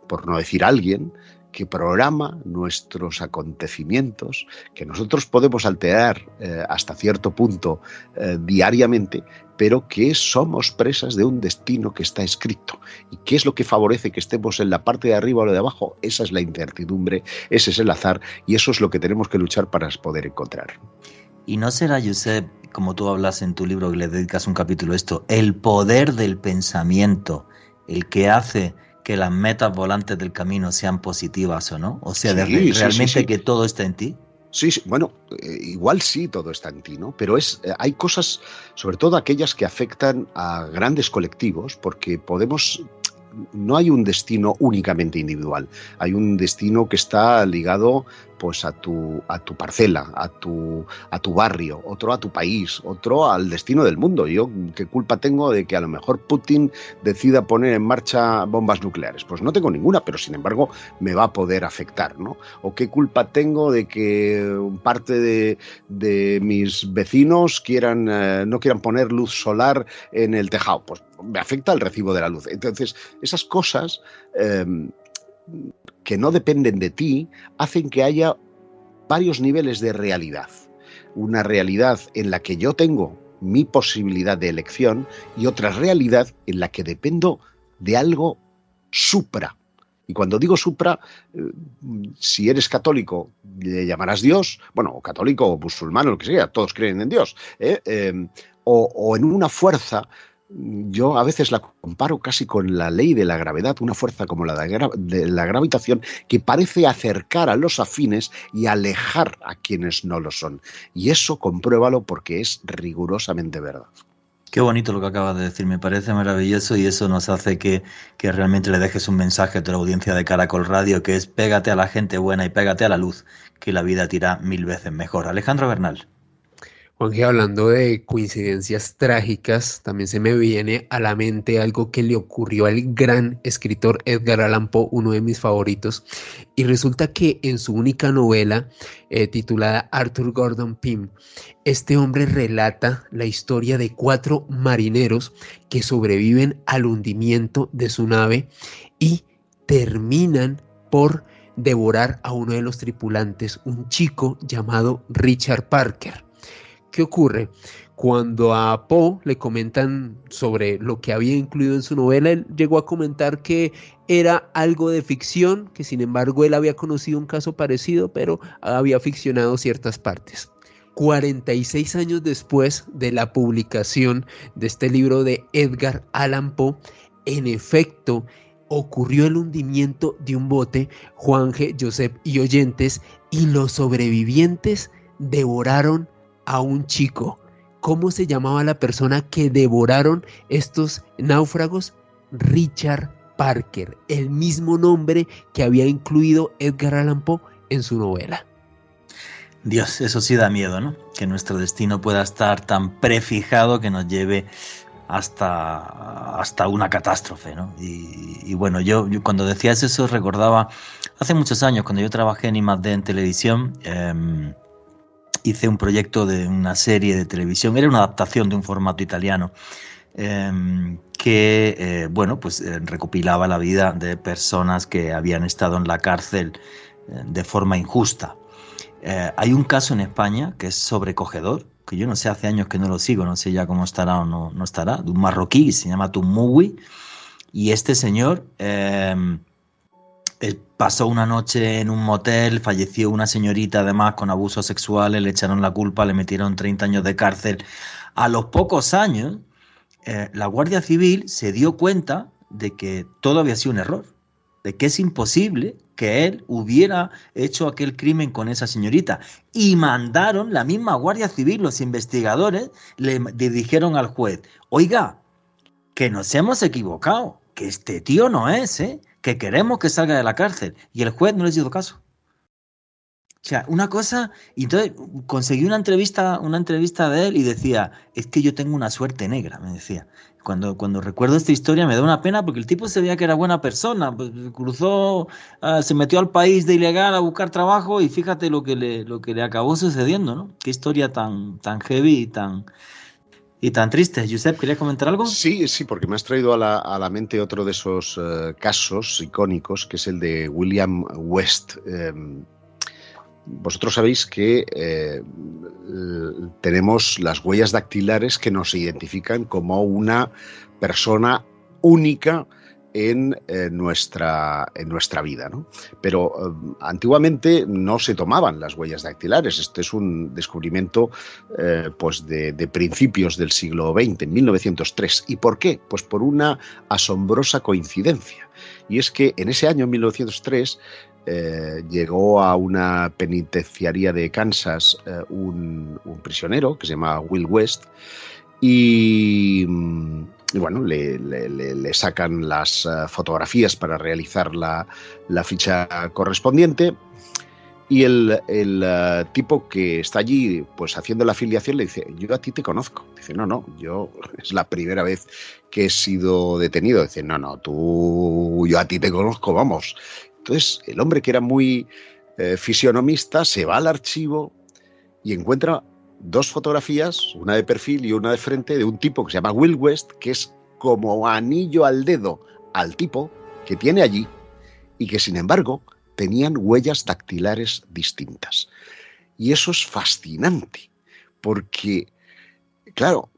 por no decir alguien, que programa nuestros acontecimientos, que nosotros podemos alterar hasta cierto punto diariamente, pero que somos presas de un destino que está escrito. ¿Y qué es lo que favorece que estemos en la parte de arriba o de abajo? Esa es la incertidumbre, ese es el azar, y eso es lo que tenemos que luchar para poder encontrar. ¿Y no será, Josep, como tú hablas en tu libro, que le dedicas un capítulo a esto, el poder del pensamiento, el que hace que las metas volantes del camino sean positivas o no? O sea, Sí, realmente sí. que todo está en ti. Sí, bueno, igual sí todo está en ti, ¿no? Pero hay cosas, sobre todo aquellas que afectan a grandes colectivos, porque no hay un destino únicamente individual, hay un destino que está ligado pues a tu parcela, a tu barrio, otro a tu país, otro al destino del mundo. Yo, ¿qué culpa tengo de que a lo mejor Putin decida poner en marcha bombas nucleares? Pues no tengo ninguna, pero sin embargo me va a poder afectar, ¿no? ¿O qué culpa tengo de que parte de mis vecinos no quieran poner luz solar en el tejado? Pues me afecta el recibo de la luz. Entonces, esas cosas que no dependen de ti hacen que haya varios niveles de realidad. Una realidad en la que yo tengo mi posibilidad de elección y otra realidad en la que dependo de algo supra. Y cuando digo supra, si eres católico, le llamarás Dios, bueno, o católico o musulmán o lo que sea, todos creen en Dios, o en una fuerza. Yo a veces la comparo casi con la ley de la gravedad, una fuerza como la de la gravitación que parece acercar a los afines y alejar a quienes no lo son. Y eso compruébalo porque es rigurosamente verdad. Qué bonito lo que acabas de decir, me parece maravilloso y eso nos hace que realmente le dejes un mensaje a tu audiencia de Caracol Radio, que es pégate a la gente buena y pégate a la luz, que la vida te irá 1000 veces mejor. Alejandro Bernal. Juanje, hablando de coincidencias trágicas, también se me viene a la mente algo que le ocurrió al gran escritor Edgar Allan Poe, uno de mis favoritos, y resulta que en su única novela titulada Arthur Gordon Pym, este hombre relata la historia de 4 marineros que sobreviven al hundimiento de su nave y terminan por devorar a uno de los tripulantes, un chico llamado Richard Parker. ¿Qué ocurre? Cuando a Poe le comentan sobre lo que había incluido en su novela, él llegó a comentar que era algo de ficción, que sin embargo él había conocido un caso parecido, pero había ficcionado ciertas partes. 46 años después de la publicación de este libro de Edgar Allan Poe, en efecto, ocurrió el hundimiento de un bote, Juanje, Josep y oyentes, y los sobrevivientes devoraron a un chico. ¿Cómo se llamaba la persona que devoraron estos náufragos? Richard Parker, el mismo nombre que había incluido Edgar Allan Poe en su novela. Dios, eso sí da miedo, ¿no? Que nuestro destino pueda estar tan prefijado que nos lleve hasta una catástrofe, ¿no? Y bueno, yo cuando decías eso recordaba hace muchos años cuando yo trabajé en I+D en televisión. Hice un proyecto de una serie de televisión, era una adaptación de un formato italiano que recopilaba la vida de personas que habían estado en la cárcel de forma injusta. Hay un caso en España que es sobrecogedor, que yo no sé, hace años que no lo sigo, no sé ya cómo estará o no estará, de un marroquí que se llama Tummoui, y este señor pasó una noche en un motel, falleció una señorita además con abusos sexuales, le echaron la culpa, le metieron 30 años de cárcel. A los pocos años, la Guardia Civil se dio cuenta de que todo había sido un error, de que es imposible que él hubiera hecho aquel crimen con esa señorita. Y mandaron, la misma Guardia Civil, los investigadores, le dijeron al juez, oiga, que nos hemos equivocado, que este tío no es, que queremos que salga de la cárcel. Y el juez no les hizo caso. O sea, una cosa, y entonces conseguí una entrevista de él y decía, es que yo tengo una suerte negra, me decía. Cuando recuerdo esta historia me da una pena porque el tipo se veía que era buena persona, pues cruzó, se metió al país de ilegal a buscar trabajo y fíjate lo que le acabó sucediendo, ¿no? Qué historia tan heavy y tan triste. Josep, ¿querías comentar algo? Sí, porque me has traído a la mente otro de esos casos icónicos, que es el de William West. Vosotros sabéis que tenemos las huellas dactilares que nos identifican como una persona única en nuestra vida, ¿no? Pero antiguamente no se tomaban las huellas dactilares. Este es un descubrimiento pues de principios del siglo XX, en 1903. ¿Y por qué? Pues por una asombrosa coincidencia. Y es que en ese año, 1903, llegó a una penitenciaría de Kansas un prisionero que se llama Will West y bueno, le sacan las fotografías para realizar la ficha correspondiente y el tipo que está allí pues haciendo la afiliación le dice, yo a ti te conozco. Dice, no, yo es la primera vez que he sido detenido. Dice, no, yo a ti te conozco, vamos. Entonces, el hombre, que era muy fisionomista, se va al archivo y encuentra dos fotografías, una de perfil y una de frente, de un tipo que se llama Will West, que es como anillo al dedo al tipo que tiene allí y que, sin embargo, tenían huellas dactilares distintas. Y eso es fascinante, porque, claro,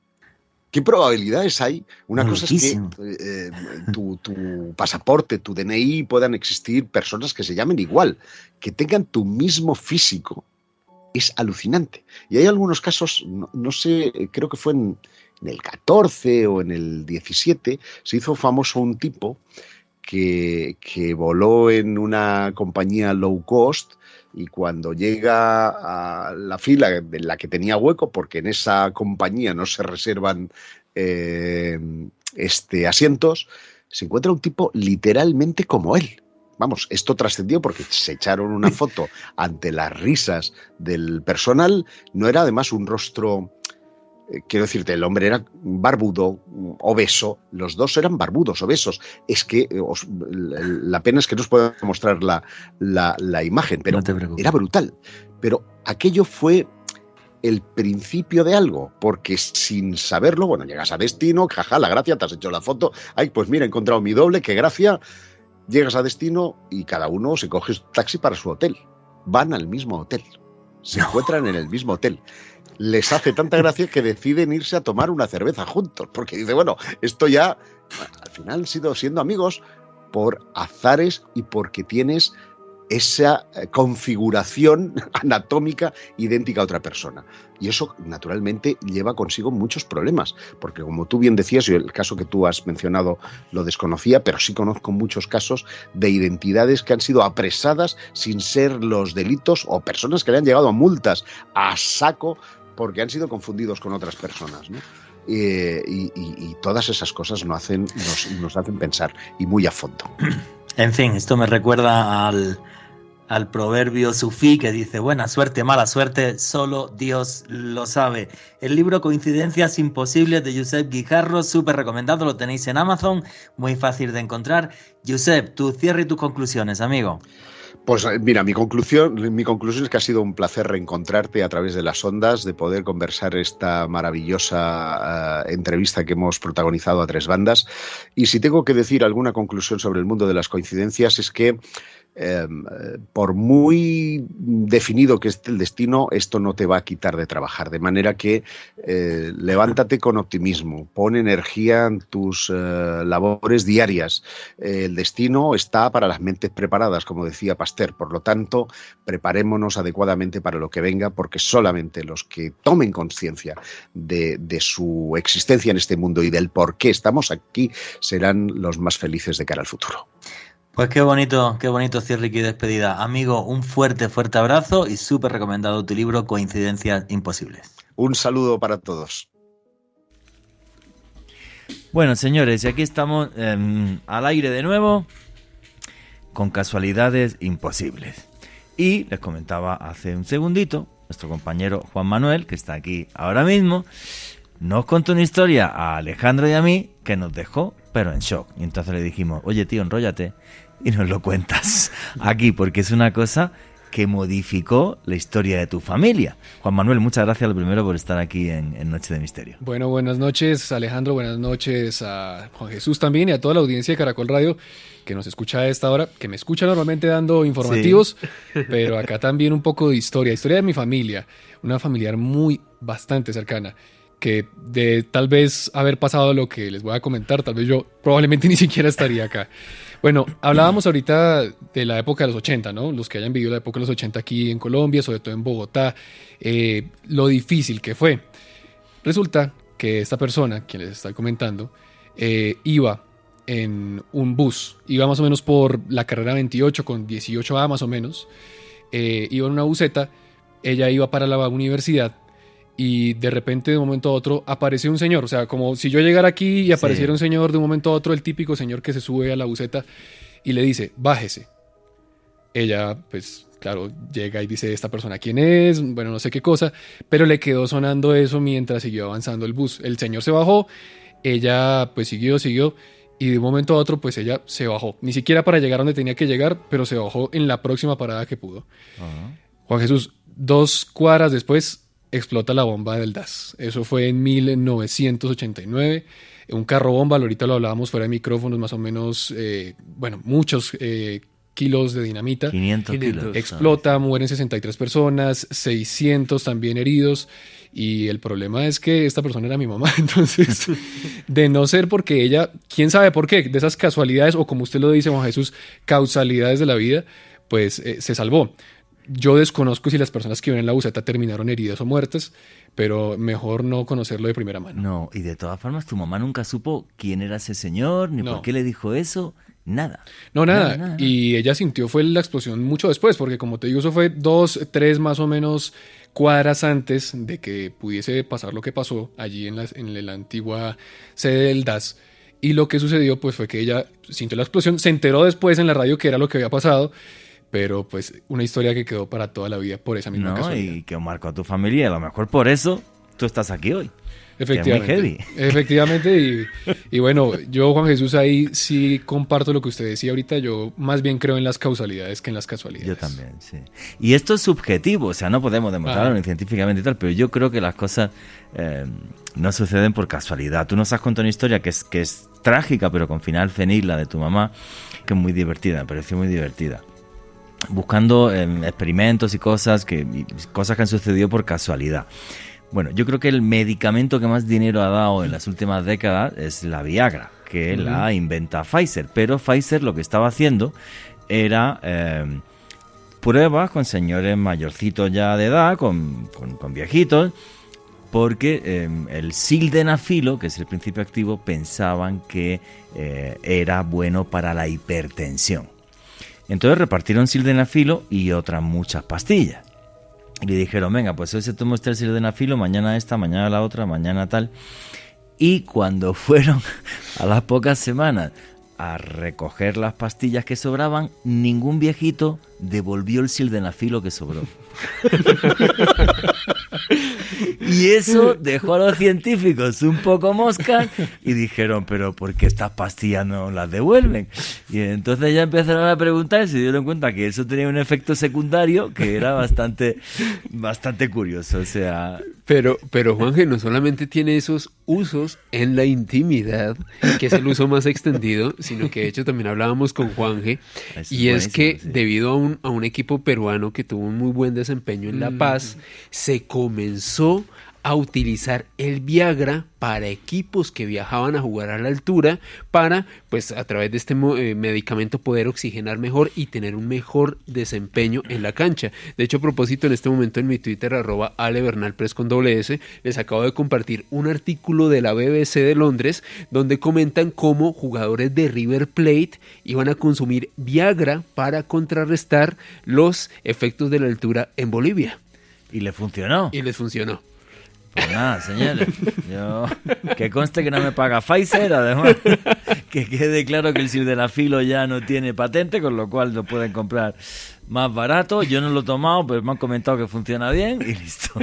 ¿qué probabilidades hay? Una cosa es que tu pasaporte, tu DNI, puedan existir personas que se llamen igual, que tengan tu mismo físico, es alucinante. Y hay algunos casos, no sé, creo que fue en el 14 o en el 17, se hizo famoso un tipo que voló en una compañía low cost y cuando llega a la fila en la que tenía hueco, porque en esa compañía no se reservan asientos, se encuentra un tipo literalmente como él. Vamos, esto trascendió porque se echaron una foto ante las risas del personal. No era además un rostro, quiero decirte, el hombre era barbudo, obeso, los dos eran barbudos, obesos. Es que la pena es que no os puedo mostrar la imagen, pero no era brutal. Pero aquello fue el principio de algo, porque sin saberlo, bueno, llegas a destino, jaja, la gracia, te has hecho la foto, ay, pues mira, he encontrado mi doble, qué gracia. Llegas a destino y cada uno se coge un taxi para su hotel. Van al mismo hotel, se encuentran en el mismo hotel. Les hace tanta gracia que deciden irse a tomar una cerveza juntos, porque dice, bueno, esto ya, al final han sido siendo amigos por azares y porque tienes esa configuración anatómica idéntica a otra persona. Y eso, naturalmente, lleva consigo muchos problemas, porque como tú bien decías, yo el caso que tú has mencionado lo desconocía, pero sí conozco muchos casos de identidades que han sido apresadas sin ser los delitos, o personas que le han llegado a multas a saco porque han sido confundidos con otras personas, ¿no? Y todas esas cosas nos hacen pensar, y muy a fondo. En fin, esto me recuerda al proverbio sufí que dice, buena suerte, mala suerte, solo Dios lo sabe. El libro Coincidencias Imposibles de Josep Guijarro, súper recomendado, lo tenéis en Amazon, muy fácil de encontrar. Josep, tu cierre y tus conclusiones, amigo. Pues mira, mi conclusión es que ha sido un placer reencontrarte a través de las ondas, de poder conversar esta maravillosa entrevista que hemos protagonizado a tres bandas. Y si tengo que decir alguna conclusión sobre el mundo de las coincidencias es que por muy definido que esté el destino, esto no te va a quitar de trabajar. De manera que levántate con optimismo, pon energía en tus labores diarias. El destino está para las mentes preparadas, como decía Pasteur. Por lo tanto, preparémonos adecuadamente para lo que venga, porque solamente los que tomen conciencia de su existencia en este mundo y del por qué estamos aquí serán los más felices de cara al futuro. Pues qué bonito cierre y despedida. Amigo, un fuerte abrazo y súper recomendado tu libro Coincidencias Imposibles. Un saludo para todos. Bueno, señores, y aquí estamos al aire de nuevo con casualidades imposibles. Y les comentaba hace un segundito, nuestro compañero Juan Manuel, que está aquí ahora mismo, nos contó una historia a Alejandro y a mí que nos dejó, pero en shock. Y entonces le dijimos, oye tío, enróllate y nos lo cuentas aquí, porque es una cosa que modificó la historia de tu familia. Juan Manuel, muchas gracias lo primero por estar aquí en Noche de Misterio. Bueno, buenas noches Alejandro, buenas noches a Juan Jesús también y a toda la audiencia de Caracol Radio que nos escucha a esta hora, que me escucha normalmente dando informativos, sí. Pero acá también un poco de historia de mi familia, una familiar bastante cercana, que de tal vez haber pasado lo que les voy a comentar, tal vez yo probablemente ni siquiera estaría acá. Bueno, hablábamos ahorita de la época de los 80, ¿no? Los que hayan vivido la época de los 80 aquí en Colombia, sobre todo en Bogotá, lo difícil que fue. Resulta que esta persona, quien les estoy comentando, iba en un bus, iba más o menos por la carrera 28 con 18A más o menos, iba en una buseta, ella iba para la universidad, y de repente de un momento a otro aparece un señor, o sea, como si yo llegara aquí y apareciera un señor de un momento a otro, el típico señor que se sube a la buseta y le dice, bájese. Ella, pues claro, llega y dice, ¿esta persona quién es? Bueno, no sé qué cosa, pero le quedó sonando eso mientras siguió avanzando el bus. El señor se bajó, ella pues siguió y de un momento a otro pues ella se bajó, ni siquiera para llegar donde tenía que llegar, pero se bajó en la próxima parada que pudo. Juan Jesús, 2 cuadras después explota la bomba del DAS. Eso fue en 1989. Un carro bomba, ahorita lo hablábamos fuera de micrófonos, más o menos, muchos kilos de dinamita. 500 kilos. Explota, mueren 63 personas, 600 también heridos. Y el problema es que esta persona era mi mamá. Entonces, de no ser porque ella, quién sabe por qué, de esas casualidades, o como usted lo dice, Juan Jesús, causalidades de la vida, pues se salvó. Yo desconozco si las personas que iban en la buseta terminaron heridas o muertas, pero mejor no conocerlo de primera mano. No, y de todas formas tu mamá nunca supo quién era ese señor, ni por qué le dijo eso, nada. No, nada. Y ella sintió fue la explosión mucho después, porque como te digo, eso fue 2, 3 más o menos cuadras antes de que pudiese pasar lo que pasó allí en la antigua sede del DAS. Y lo que sucedió pues fue que ella sintió la explosión, se enteró después en la radio que era lo que había pasado, pero pues una historia que quedó para toda la vida por esa misma casualidad. Y que marcó a tu familia, a lo mejor por eso tú estás aquí hoy. Efectivamente. Que es muy heavy. Efectivamente, y bueno, yo, Juan Jesús, ahí sí comparto lo que usted decía ahorita, yo más bien creo en las causalidades que en las casualidades. Yo también, sí. Y esto es subjetivo, o sea, no podemos demostrarlo ni científicamente y tal, pero yo creo que las cosas no suceden por casualidad. Tú nos has contado una historia que es trágica, pero con final feliz, la de tu mamá, que es muy divertida, me pareció muy divertida. Buscando experimentos y cosas que han sucedido por casualidad. Bueno, yo creo que el medicamento que más dinero ha dado en las últimas décadas es la Viagra, que la inventa Pfizer. Pero Pfizer lo que estaba haciendo era pruebas con señores mayorcitos ya de edad, con viejitos, porque el sildenafilo, que es el principio activo, pensaban que era bueno para la hipertensión. Entonces repartieron sildenafilo y otras muchas pastillas. Y le dijeron, venga, pues hoy se toma usted el sildenafilo, mañana esta, mañana la otra, mañana tal. Y cuando fueron a las pocas semanas a recoger las pastillas que sobraban, ningún viejito devolvió el sildenafilo que sobró. Y eso dejó a los científicos un poco moscas y dijeron, pero ¿por qué estas pastillas no las devuelven? Y entonces ya empezaron a preguntar y se dieron cuenta que eso tenía un efecto secundario que era bastante curioso. O sea... Pero Juanje no solamente tiene esos usos en la intimidad, que es el uso más extendido, sino que de hecho también hablábamos con Juanje, y es que sí, debido a un equipo peruano que tuvo un muy buen desempeño en La Paz, se comenzó a utilizar el Viagra para equipos que viajaban a jugar a la altura para, pues a través de este medicamento poder oxigenar mejor y tener un mejor desempeño en la cancha. De hecho, a propósito, en este momento en mi Twitter, @alebernalpress les acabo de compartir un artículo de la BBC de Londres donde comentan cómo jugadores de River Plate iban a consumir Viagra para contrarrestar los efectos de la altura en Bolivia. ¿Y le funcionó? Y les funcionó. Pues nada, señores, yo que conste que no me paga Pfizer, además que quede claro que el sildenafilo ya no tiene patente, con lo cual lo pueden comprar más barato. Yo no lo he tomado, pero me han comentado que funciona bien y listo.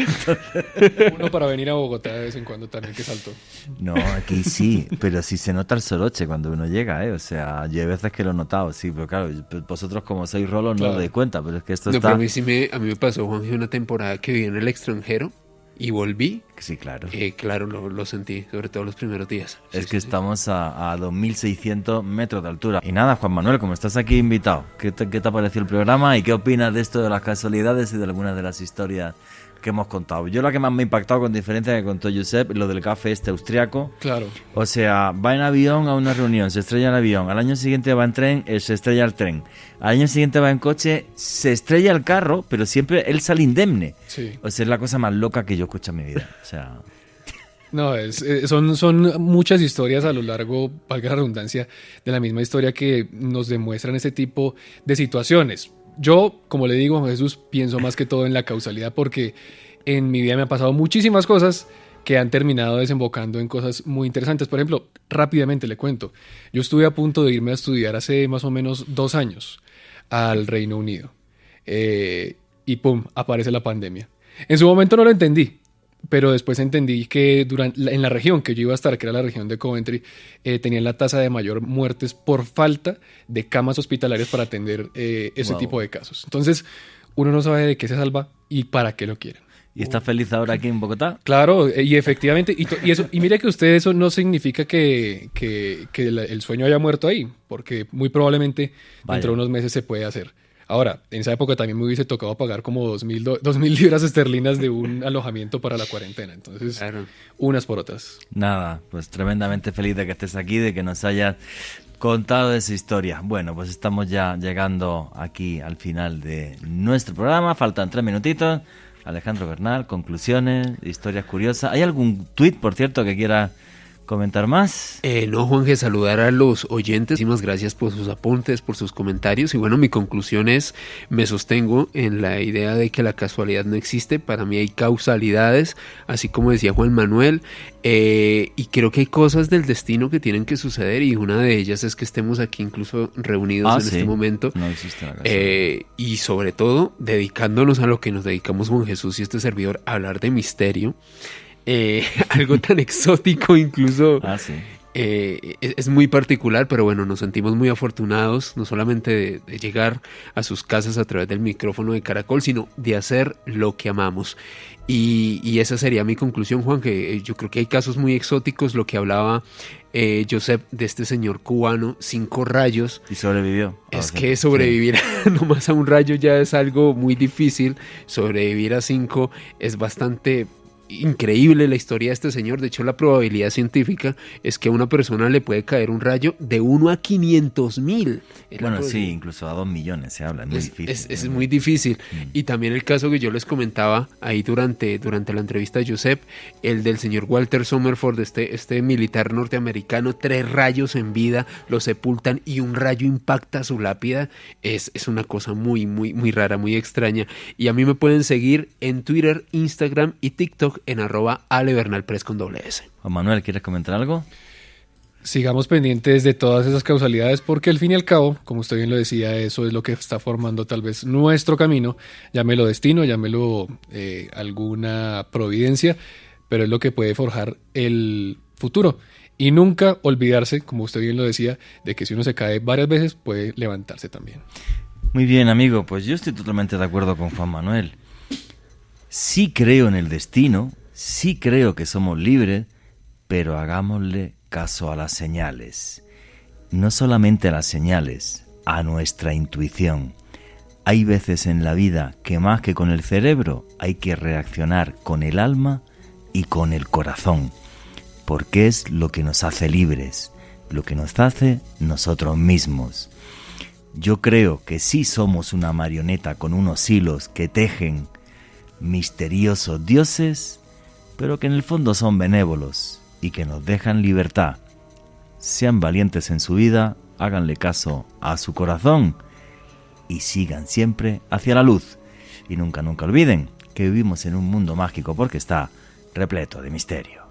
Uno para venir a Bogotá de vez en cuando también, que salto. No, aquí sí, pero sí se nota el soroche cuando uno llega, ¿eh? O sea, yo hay veces que lo he notado, sí, pero claro, vosotros como sois rolos no os dais cuenta, pero es que esto no, está... Pero a mí me pasó, Juanje, una temporada que viví en el extranjero y volví. Sí, claro. Claro, lo sentí, sobre todo los primeros días. Es que estamos a 2.600 metros de altura. Y nada, Juan Manuel, como estás aquí invitado, ¿qué te ha parecido el programa y qué opinas de esto de las casualidades y de algunas de las historias que hemos contado? Yo la que más me ha impactado, con diferencia, que contó Josep, lo del café austriaco. Claro. O sea, va en avión a una reunión, se estrella el avión, al año siguiente va en tren, se estrella el tren, al año siguiente va en coche, se estrella el carro, pero siempre él sale indemne. Sí. O sea, es la cosa más loca que yo escucho en mi vida. O sea... No, son muchas historias a lo largo, valga la redundancia, de la misma historia que nos demuestran este tipo de situaciones. Yo, como le digo a Jesús, pienso más que todo en la causalidad, porque en mi vida me han pasado muchísimas cosas que han terminado desembocando en cosas muy interesantes. Por ejemplo, rápidamente le cuento, yo estuve a punto de irme a estudiar hace más o menos 2 años al Reino Unido, y pum, aparece la pandemia. En su momento no lo entendí, pero después entendí que en la región que yo iba a estar, que era la región de Coventry, tenían la tasa de mayor muertes por falta de camas hospitalarias para atender ese tipo de casos. Entonces, uno no sabe de qué se salva y para qué lo quieren. ¿Y estás feliz ahora aquí en Bogotá? Claro, y efectivamente, y mire que usted, eso no significa que el sueño haya muerto ahí, porque muy probablemente dentro de unos meses se puede hacer. Ahora, en esa época también me hubiese tocado pagar como 2.000 libras esterlinas de un alojamiento para la cuarentena. Entonces, claro, unas por otras. Nada, pues tremendamente feliz de que estés aquí, de que nos hayas contado esa historia. Bueno, pues estamos ya llegando aquí al final de nuestro programa. Faltan 3 minutitos. Alejandro Bernal, conclusiones, historias curiosas. ¿Hay algún tuit, por cierto, que quiera comentar más? No, Juanje, saludar a los oyentes. Muchísimas gracias por sus apuntes, por sus comentarios. Y bueno, mi conclusión es, me sostengo en la idea de que la casualidad no existe. Para mí hay causalidades, así como decía Juan Manuel. Y creo que hay cosas del destino que tienen que suceder, y una de ellas es que estemos aquí incluso reunidos en este momento. No existe la casualidad. Y sobre todo, dedicándonos a lo que nos dedicamos con Jesús y este servidor, a hablar de misterio. Algo tan exótico incluso. Sí. Es muy particular, pero bueno, nos sentimos muy afortunados, no solamente de llegar a sus casas a través del micrófono de Caracol, sino de hacer lo que amamos. Y esa sería mi conclusión, Juan, que yo creo que hay casos muy exóticos, lo que hablaba Josep de este señor cubano, 5 rayos. Y sobrevivió. Es que sobrevivir nomás a un rayo ya es algo muy difícil, sobrevivir a 5 es bastante increíble la historia de este señor. De hecho, la probabilidad científica es que a una persona le puede caer un rayo de 1 a 500.000. Bueno, sí, incluso a 2 millones se habla, es muy difícil. Es muy difícil. Y también el caso que yo les comentaba ahí durante la entrevista de Josep, el del señor Walter Somerford, este militar norteamericano, 3 rayos en vida, lo sepultan y un rayo impacta su lápida. Es una cosa muy, muy, muy rara, muy extraña. Y a mí me pueden seguir en Twitter, Instagram y TikTok en @alebernalpress con doble S. Juan Manuel, ¿quieres comentar algo? sigamos pendientes de todas esas causalidades porque al fin y al cabo, como usted bien lo decía, eso es lo que está formando tal vez nuestro camino, llámelo destino, llámelo alguna providencia, pero es lo que puede forjar el futuro. Y nunca olvidarse, como usted bien lo decía, de que si uno se cae varias veces puede levantarse también. Muy bien, amigo, pues yo estoy totalmente de acuerdo con Juan Manuel. Sí creo en el destino, sí creo que somos libres, pero hagámosle caso a las señales. No solamente a las señales, a nuestra intuición. Hay veces en la vida que más que con el cerebro hay que reaccionar con el alma y con el corazón, porque es lo que nos hace libres, lo que nos hace nosotros mismos. Yo creo que sí somos una marioneta con unos hilos que tejen misteriosos dioses, pero que en el fondo son benévolos y que nos dejan libertad. Sean valientes en su vida, háganle caso a su corazón y sigan siempre hacia la luz. Y nunca olviden que vivimos en un mundo mágico porque está repleto de misterio.